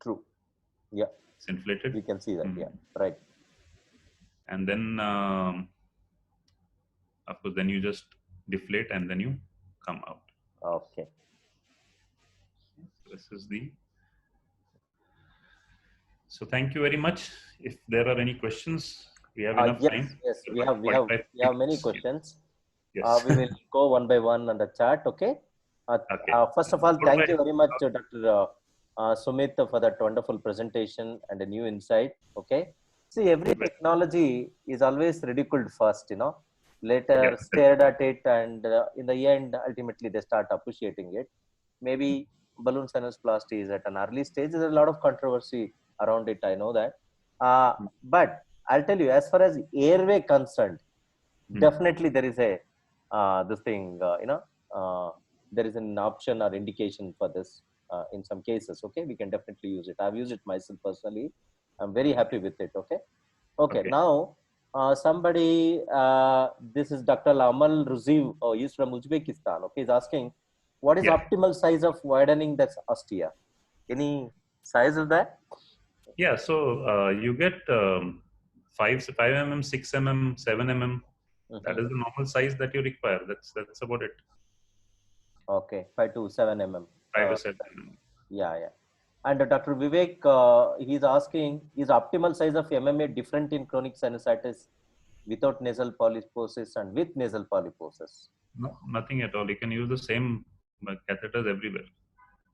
True. Yeah. It's inflated. We can see that. Yeah. Right. And then, of course, then you just deflate and then you come out. Okay. This is the. So thank you very much. If there are any questions, we have enough time. Yes. We have many questions. Yes. We will go one by one on the chat. Okay. First of all, thank you very much, Dr. Sumit, for that wonderful presentation and a new insight. Okay. See, every technology is always ridiculed first, later stared at it, and in the end, ultimately they start appreciating it. Maybe balloon sinusplasty is at an early stage. There's a lot of controversy around it. I know that. But I'll tell you, as far as airway concerned, definitely there is a there is an option or indication for this in some cases. Okay, we can definitely use it. I've used it myself personally. I'm very happy with it. Okay. Okay. Okay. Now, somebody, this is Dr. Amal Ruziv, he's from Uzbekistan. Okay, he's asking, what is Yeah. optimal size of widening the ostia? Any size of that? Yeah. So you get 5 mm, 6 mm, 7 mm. That is the normal size that you require. That's about it. Okay, 5 to 7 mm. 5 to 7 mm. Yeah, yeah. And Dr. Vivek, he's asking, is optimal size of MMA different in chronic sinusitis without nasal polyposis and with nasal polyposis? No, nothing at all. You can use the same catheters everywhere.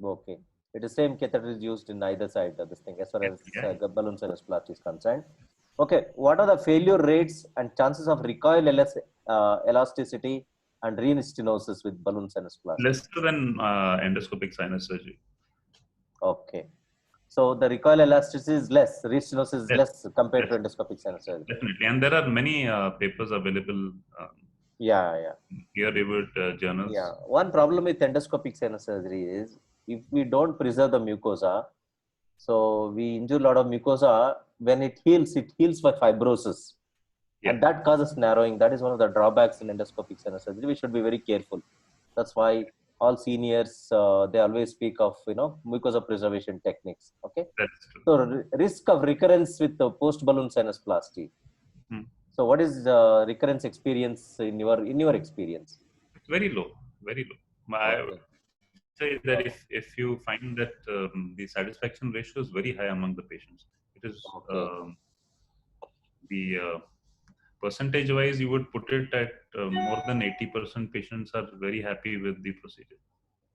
Okay. It is same catheter is used in either side of this thing as far as balloon sinus is concerned. Okay. What are the failure rates and chances of recoil elasticity and restenosis with balloon sinusplasty? Lesser than endoscopic sinus surgery. Okay. So the recoil elasticity is less, restenosis is less compared to endoscopic sinus surgery. Definitely. And there are many papers available. Peer-reviewed journals. Yeah. One problem with endoscopic sinus surgery is if we don't preserve the mucosa, so we injure a lot of mucosa. When it heals by fibrosis, and that causes narrowing. That is one of the drawbacks in endoscopic sinus surgery. We should be very careful. That's why all seniors they always speak of mucosa preservation techniques. Okay. That's true. So risk of recurrence with the post balloon sinusplasty. So what is the recurrence experience in your experience? It's very low, very low. I would say that if you find that the satisfaction ratio is very high among the patients, it is the percentage-wise you would put it at more than 80% patients are very happy with the procedure.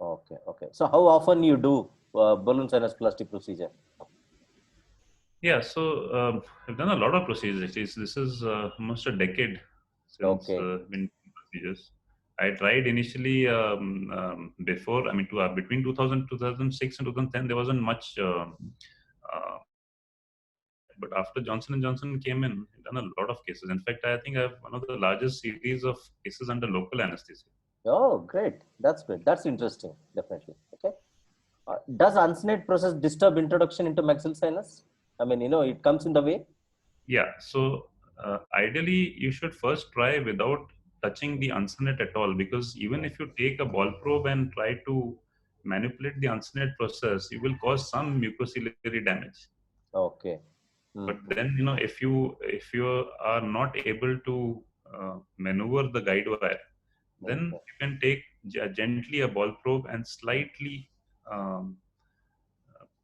Okay, okay. So how often you do balloon sinusplasty procedure? Yeah, so I've done a lot of procedures. This is almost a decade since been procedures. I tried initially before. I mean, between 2000, 2006 and 2010, there wasn't much. But after Johnson & Johnson came in, I've done a lot of cases. In fact, I think I have one of the largest series of cases under local anesthesia. Oh, great! That's great. That's interesting. Definitely. Okay. Does Uncinate process disturb introduction into maxillary sinus? I mean, it comes in the way. Yeah. So ideally, you should first try without touching the uncinate at all, because even if you take a ball probe and try to manipulate the uncinate process, you will cause some mucociliary damage. Okay. But then, if you are not able to maneuver the guide wire, then you can take gently a ball probe and slightly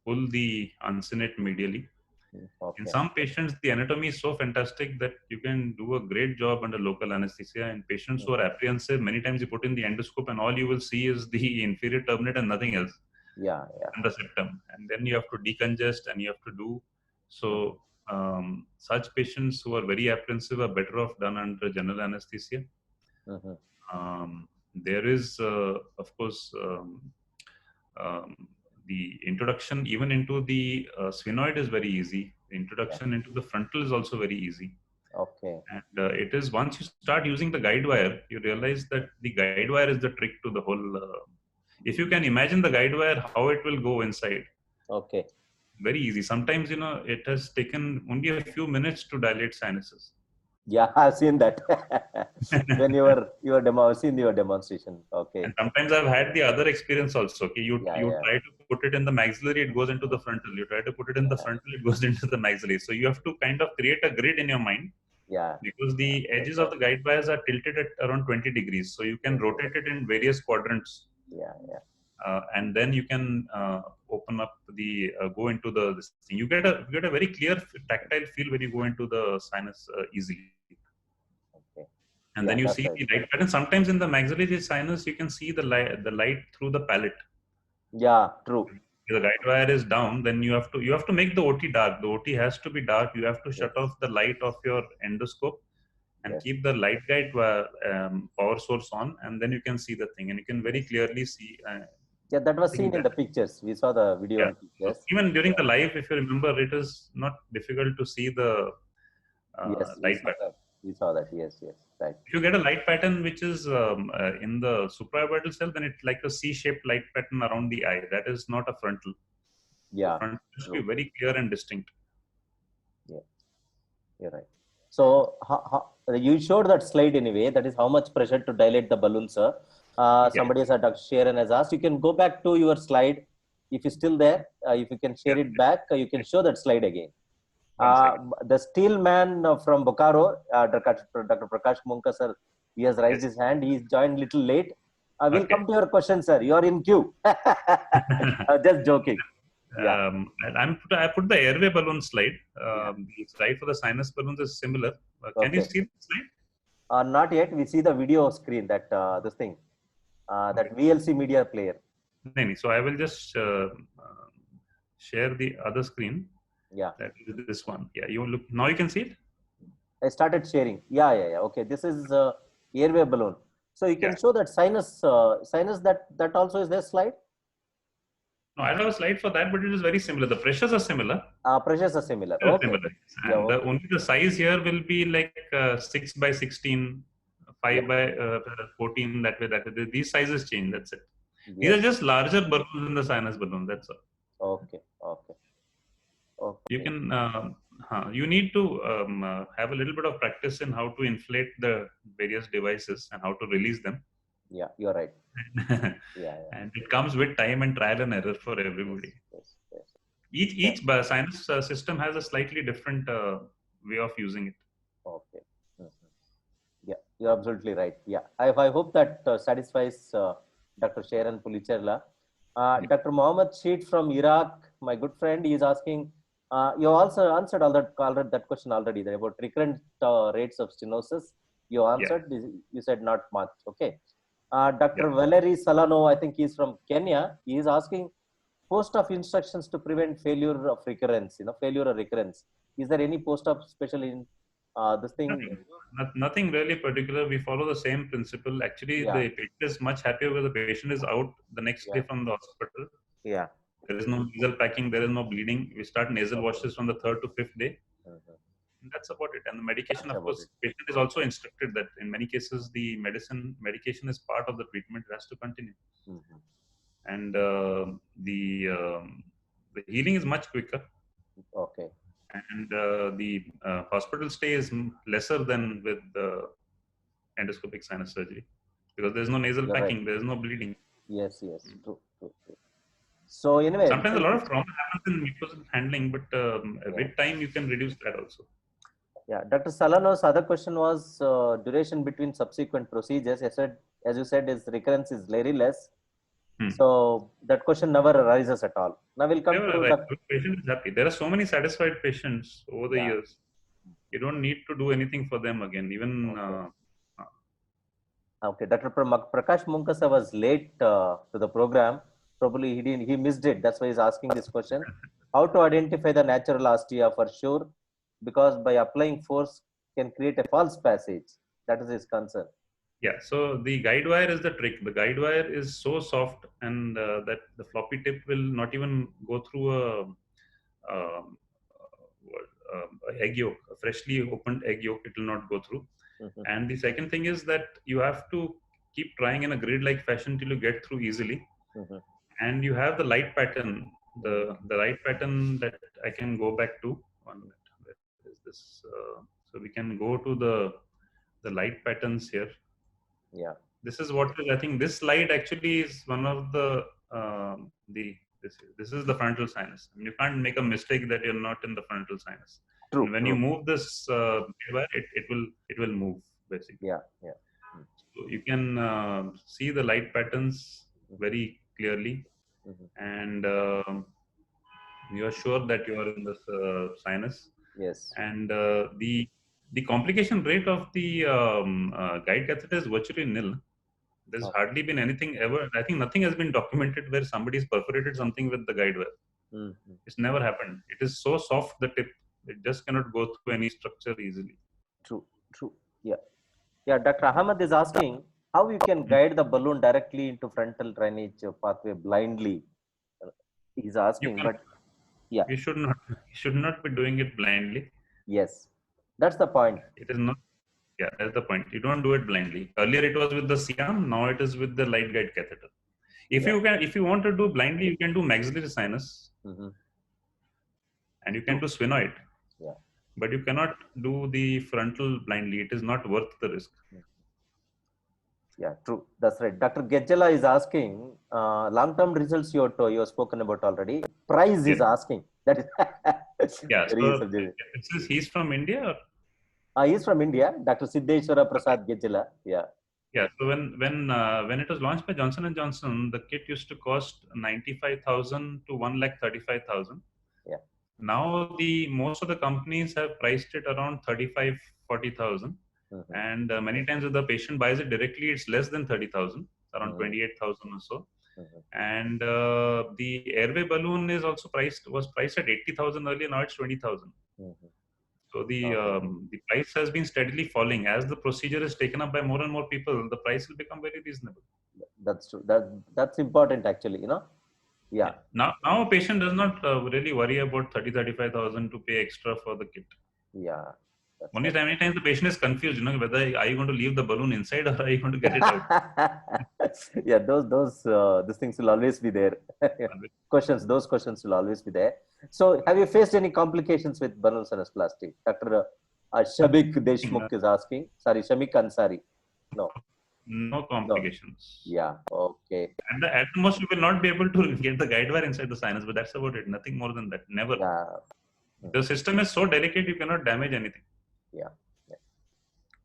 pull the uncinate medially. In some patients, the anatomy is so fantastic that you can do a great job under local anesthesia. In patients who are apprehensive, many times you put in the endoscope and all you will see is the inferior turbinate and nothing else. And the septum. And then you have to decongest and you have to do. So such patients who are very apprehensive are better off done under general anesthesia. There is, of course, the introduction even into the sphenoid is very easy. The introduction into the frontal is also very easy. Okay. And it is once you start using the guide wire, you realize that the guide wire is the trick to the whole. If you can imagine the guide wire, how it will go inside. Okay. Very easy. Sometimes, it has taken only a few minutes to dilate sinuses. Yeah, I've seen that when you were seen your demonstration. Okay. And sometimes I've had the other experience also. Okay, you try to put it in the maxillary, it goes into the frontal. You try to put it in the frontal, it goes into the maxillary. So you have to kind of create a grid in your mind. Yeah. Because the edges of the guide wires are tilted at around 20 degrees, so you can rotate it in various quadrants. And then you can open up the go into this thing. You get a very clear tactile feel when you go into the sinus easily. Okay. And then you see the light pattern. Sometimes in the maxillary sinus, you can see the light through the palate. Yeah, true. If the guide wire is down, then you have to make the OT dark. The OT has to be dark. You have to shut off the light of your endoscope and keep the light guide power source on, and then you can see the thing, and you can very clearly see. Yeah, that was seen in the pictures. We saw the video and pictures. So even during the live, if you remember, it is not difficult to see the light pattern. We saw that. Yes, yes, right. If you get a light pattern which is in the supraorbital cell, then it's like a C-shaped light pattern around the eye. That is not a frontal. The Yeah, frontal should be true. very clear and distinct. Yeah, you're right. So you showed that slide anyway. That is how much pressure to dilate the balloon, sir. Yeah. Somebody has, Dr. Sharon has asked. You can go back to your slide if you're still there. If you can share it back, you can show that slide again. One second. The steel man from Bokaro, Dr. Prakash Munka, sir, he has raised his hand. He's joined little late. We'll come to your question, sir. You are in queue. Just joking. Yeah. I put the airway balloon slide. The slide for the sinus balloons is similar. Can you see the slide? Not yet. We see the video screen. That this thing, that VLC media player. No. So I will just share the other screen. Yeah. That is this one. Yeah. You look now. You can see it. I started sharing. Yeah. Okay. This is airway balloon. So you can show that sinus. Sinus. That also is this slide. No, I have a slide for that, but it is very similar. The pressures are similar. Pressures are similar. Okay. Similar. And only the size here will be like 6 by 16, 5 by 14. That way. These sizes change. That's it. These are just larger balloons in the sinus balloon. That's all. Okay. You can. You need to have a little bit of practice in how to inflate the various devices and how to release them. Yeah, you're right. And it comes with time and trial and error for everybody. Yes. Each sinus system has a slightly different way of using it. Okay. Yeah, you're absolutely right. Yeah, I hope that satisfies Dr. Sharon Pulicherla. Dr. Mohammed Sheet from Iraq, my good friend, he is asking. You also answered that question already. About recurrent rates of stenosis. You answered. You said not much. Okay. Dr. Valerie Salano, I think he's from Kenya. He is asking post-op instructions to prevent failure of recurrence. Failure or recurrence. Is there any post-op special in this thing? Nothing really particular. We follow the same principle. Actually, the patient is much happier when the patient is out the next day from the hospital. Yeah. There is no nasal packing. There is no bleeding. We start nasal washes from the 3rd to 5th day. That's about it. And the medication, of course, patient is also instructed that in many cases the medication is part of the treatment. It has to continue. And the healing is much quicker. Okay. And the hospital stay is lesser than with endoscopic sinus surgery because there's no nasal packing. Right. There's no bleeding. Yes. True. So anyway, sometimes a lot of trauma happens in mucosal handling, but with time you can reduce that also. Yeah, Dr. Salano's other question was duration between subsequent procedures. As you said, is recurrence is very less. So that question never arises at all. Now we'll come to the patient is happy. There are so many satisfied patients over the years. You don't need to do anything for them again. Even okay, Dr. Prakash Munkasa was late to the program. Probably he missed it. That's why he's asking this question. How to identify the natural ostia for sure? Because by applying force can create a false passage. That is his concern. Yeah, so the guide wire is the trick. The guide wire is so soft and that the floppy tip will not even go through a egg yolk, a freshly opened egg yolk. It will not go through. And the second thing is that you have to keep trying in a grid-like fashion till you get through easily. And you have the light pattern, the light pattern that I can go back to. 1 minute. Where is this? So we can go to the light patterns here. Yeah. This is what I think. This slide actually is one of the this is the frontal sinus. You can't make a mistake that you're not in the frontal sinus. True. When you move this it will move basically. Yeah. So you can see the light patterns very clearly, and you are sure that you are in this sinus. Yes. And the complication rate of the guide catheter is virtually nil. There's hardly been anything ever. I think nothing has been documented where somebody's perforated something with the guide wire. It's never happened. It is so soft, the tip, it just cannot go through any structure easily. True. Yeah. Dr. Ahmed is asking how you can guide the balloon directly into frontal drainage pathway blindly. He's asking, but yeah, you should not be doing it blindly. Yes, that's the point. It is not. Yeah, that's the point. You don't do it blindly. Earlier it was with the C-arm, now it is with the light guide catheter. If you want to do blindly, you can do maxillary sinus, Mm-hmm. and you can do sphenoid, Yeah. but you cannot do the frontal blindly. It is not worth the risk. Yeah, true. That's right. Dr. Gejala is asking long-term results you have spoken about already. Price is Yeah. asking. That is Yeah. very So subjective. he's from India. Or? He's from India, Dr. Siddheshwara Prasad Gejala. Yeah. Yeah. So when it was launched by Johnson and Johnson, the kit used to cost 95,000 to 1,35,000. Yeah. Now most of the companies have priced it around 35, 40,000. Mm-hmm. And many times if the patient buys it directly, it's less than 30,000, around Mm-hmm. 28,000 or so. Mm-hmm. And the airway balloon was priced at 80,000 earlier. Now it's 20,000. Mm-hmm. So the price has been steadily falling. As the procedure is taken up by more and more people, the price will become very reasonable. That's true. That's important actually, you know. Yeah. Now a patient does not really worry about 35,000 to pay extra for the kit. Yeah. Only many times the patient is confused, you know, whether are you going to leave the balloon inside or are you going to get it out? Yeah, these things will always be there. Those questions will always be there. So, have you faced any complications with balloon sinusoplasty? Dr. Shamik Deshmukh is asking. Sorry, Shamik Ansari. No complications. No. Yeah. Okay. At the most, you will not be able to get the guide wire inside the sinus, but that's about it. Nothing more than that. Never. Yeah. The system is so delicate, you cannot damage anything. Yeah.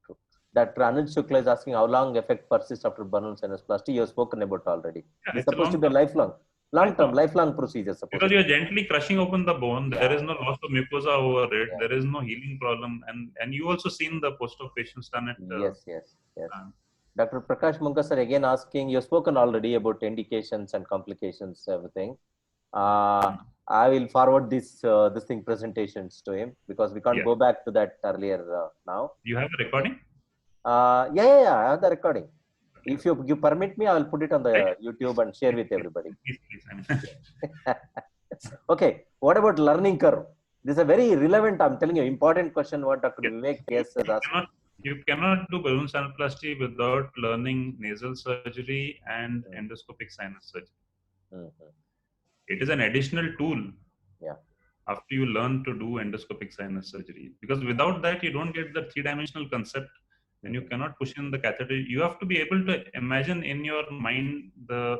True. Dr. Anuj Shukla is asking how long effect persists after balloon sinusoplasty. You have spoken about already. Yeah, it's supposed to be a lifelong procedure. Because you are gently crushing open the bone. Yeah. There is no loss of mucosa over it. Yeah. There is no healing problem. And you also seen the post-op patients done it. Yes. Dr. Prakash Munkasar again asking, you've spoken already about indications and complications, everything. I will forward this thing presentations to him because we can't go back to that earlier now. You have a recording? Yeah, I have the recording. If you permit me, I will put it on the YouTube and share with everybody. Please. Okay, what about learning curve? This is a very relevant, I'm telling you, important question what Dr. Vivek is asking. You cannot do balloon sinusoplasty without learning nasal surgery and endoscopic sinus surgery. Mm-hmm. It is an additional tool after you learn to do endoscopic sinus surgery. Because without that, you don't get the three-dimensional concept and you cannot push in the catheter. You have to be able to imagine in your mind the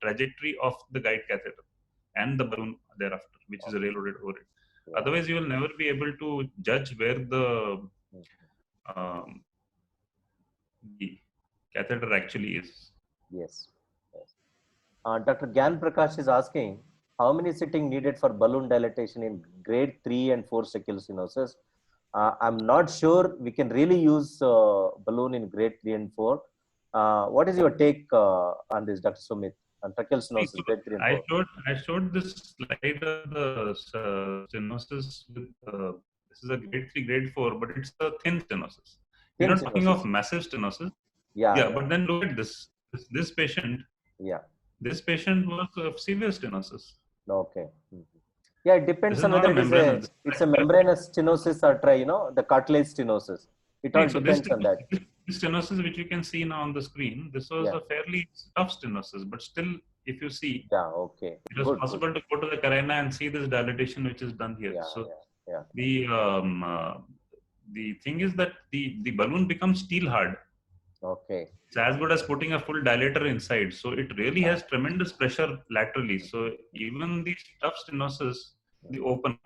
trajectory of the guide catheter and the balloon thereafter, which is reloaded over it. Yeah. Otherwise, you will never be able to judge where the catheter actually is. Yes. Dr. Gyan Prakash is asking, how many sitting needed for balloon dilatation in grade 3 and 4 tracheal stenosis? I'm not sure we can really use balloon in grade 3 and 4. What is your take on this, Dr. Sumit? On tracheal stenosis, grade 3 and 4. I showed this slide of the stenosis with this is a grade 3, grade 4, but it's a thin stenosis. We're not talking of massive stenosis. Yeah, but then look at this patient. Yeah. This patient was of severe stenosis. Okay. Mm-hmm. Yeah, it depends on whether it's a membranous stenosis or the cartilage stenosis. It all depends on that. This stenosis, which you can see now on the screen, this was a fairly tough stenosis, but still, if you see, it was possible to go to the carina and see this dilatation which is done here. The thing is that the balloon becomes steel hard. Okay. It's as good as putting a full dilator inside. So it really has tremendous pressure laterally. So even these tough stenosis, they open.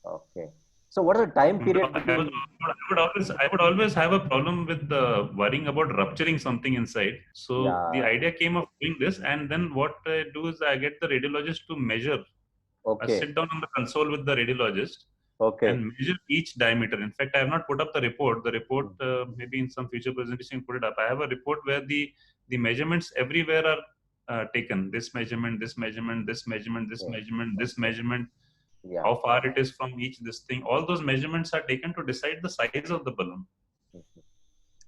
Okay. So what is the time period? I would always have a problem with worrying about rupturing something inside. So the idea came of doing this, and then what I do is I get the radiologist to measure. I sit down on the console with the radiologist. Okay. And measure each diameter. In fact, I have not put up the report. The report, maybe in some future presentation, put it up. I have a report where the measurements everywhere are taken. This measurement, this measurement, this measurement, this measurement, this measurement. Yeah. How far it is from this thing. All those measurements are taken to decide the size of the balloon.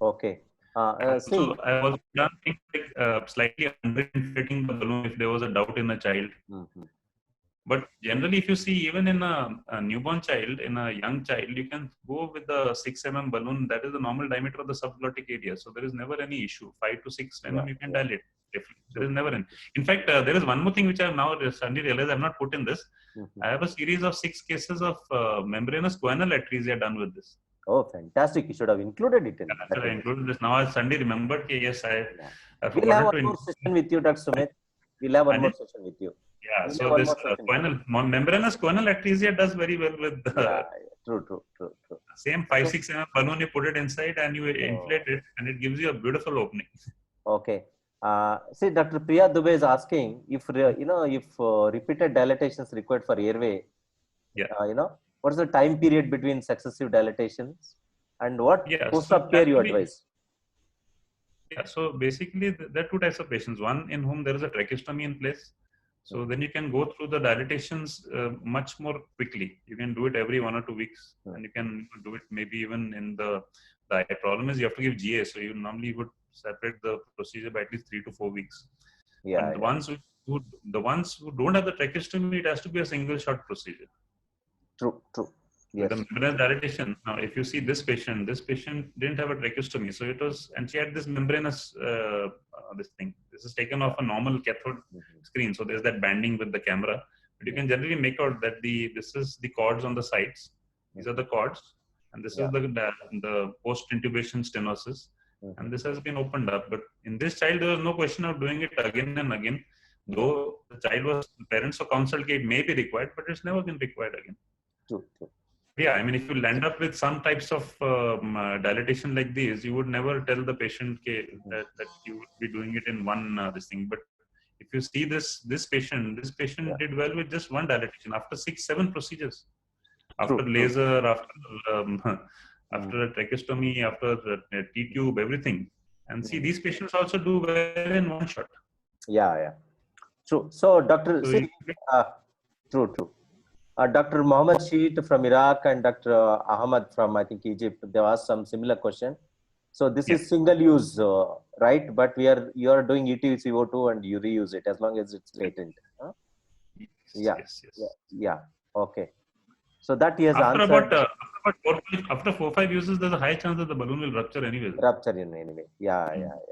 Okay. So I was done things like slightly underinflating the balloon if there was a doubt in a child. But generally, if you see, even in a newborn child, in a young child, you can go with the 6 mm balloon. That is the normal diameter of the subglottic area. So there is never any issue. 5 to 6 mm, you can dilate. There is never any. In fact, there is one more thing which I have now suddenly realized I have not put in this. I have a series of 6 cases of membranous choanal atresia done with this. Oh, fantastic. You should have included it in I included this. Now I suddenly remembered, yes, I We'll forgotten have to one more session with you, Dr. Sumit. We'll have one more session with you. Yeah, We'll so this membranous choanal atresia does very well with true. Same 5-6 mm balloon. You put it inside and you inflate it, and it gives you a beautiful opening. Okay. See, Dr. Priya Dubey is asking if repeated dilatations required for airway. Yeah. What is the time period between successive dilatations, and what course of care you advise? Yeah. So basically, there are two types of patients. One in whom there is a tracheostomy in place. So then you can go through the dilatations much more quickly. You can do it every 1 or 2 weeks, and you can do it maybe even in the problem is you have to give GA. So you normally would separate the procedure by at least 3 to 4 weeks. And the ones who don't have the tracheostomy, it has to be a single shot procedure. True. Yes. With the membranous dilatation. Now, if you see this patient didn't have a tracheostomy, so it was, and she had this membranous this thing. This is taken off a normal cathode screen, so there's that banding with the camera. But you can generally make out that this is the cords on the sides. These are the cords, and this is the post-intubation stenosis, and this has been opened up. But in this child, there was no question of doing it again and again. Though the parents or consult it may be required, but it's never been required again. True. Yeah, I mean, if you land up with some types of dilatation like these, you would never tell the patient that you would be doing it in one this thing. But if you see this patient did well with just one dilatation after 6-7 procedures, after laser, after a tracheostomy, after a T-tube, everything. And see, these patients also do well in one shot. Yeah. True. So, Dr. True. Dr. Mohammed Sheet from Iraq and Dr. Ahmad from, I think, Egypt, they asked some similar question. So this is single use, right? But you are doing EtCO2 and you reuse it as long as it's latent. Huh? Yes. Yeah. Okay. So that he has answered. After 4-5 uses, there's a high chance that the balloon will rupture anyway. Yeah.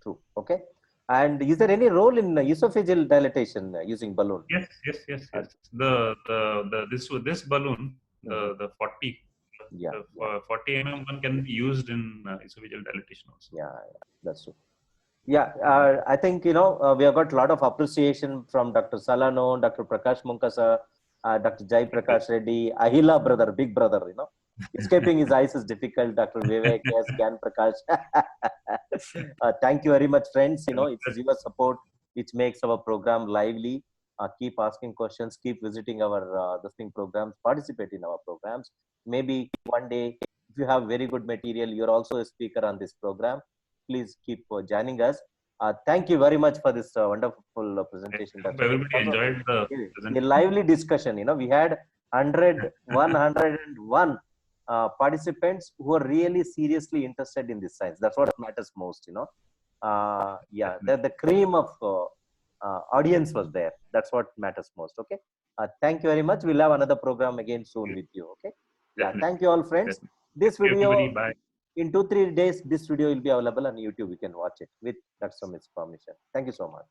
True. Okay. And is there any role in esophageal dilatation using balloon? Yes. This balloon, the 40 mm one can be used in esophageal dilatation also. Yeah, that's true. Yeah, I think we have got a lot of appreciation from Dr. Salano, Dr. Prakash Munkasa, Dr. Jai Prakash Reddy, Ahila brother, big brother. Escaping his eyes is difficult. Dr. Vivek, yes, Gyan Prakash. Thank you very much, friends. It's your support which makes our program lively. Keep asking questions, keep visiting our programs, participate in our programs. Maybe one day, if you have very good material, you're also a speaker on this program. Please keep joining us. Thank you very much for this wonderful presentation. Everybody enjoyed the lively discussion. We had 101 participants who are really seriously interested in this science. That's what matters most. The cream of audience was there. That's what matters most. Okay. Thank you very much. We'll have another program again soon with you. Okay. Yeah. Thank you all, friends. This video in 2-3 days. This video will be available on YouTube. You can watch it with Dr. Sumit's permission. Thank you so much.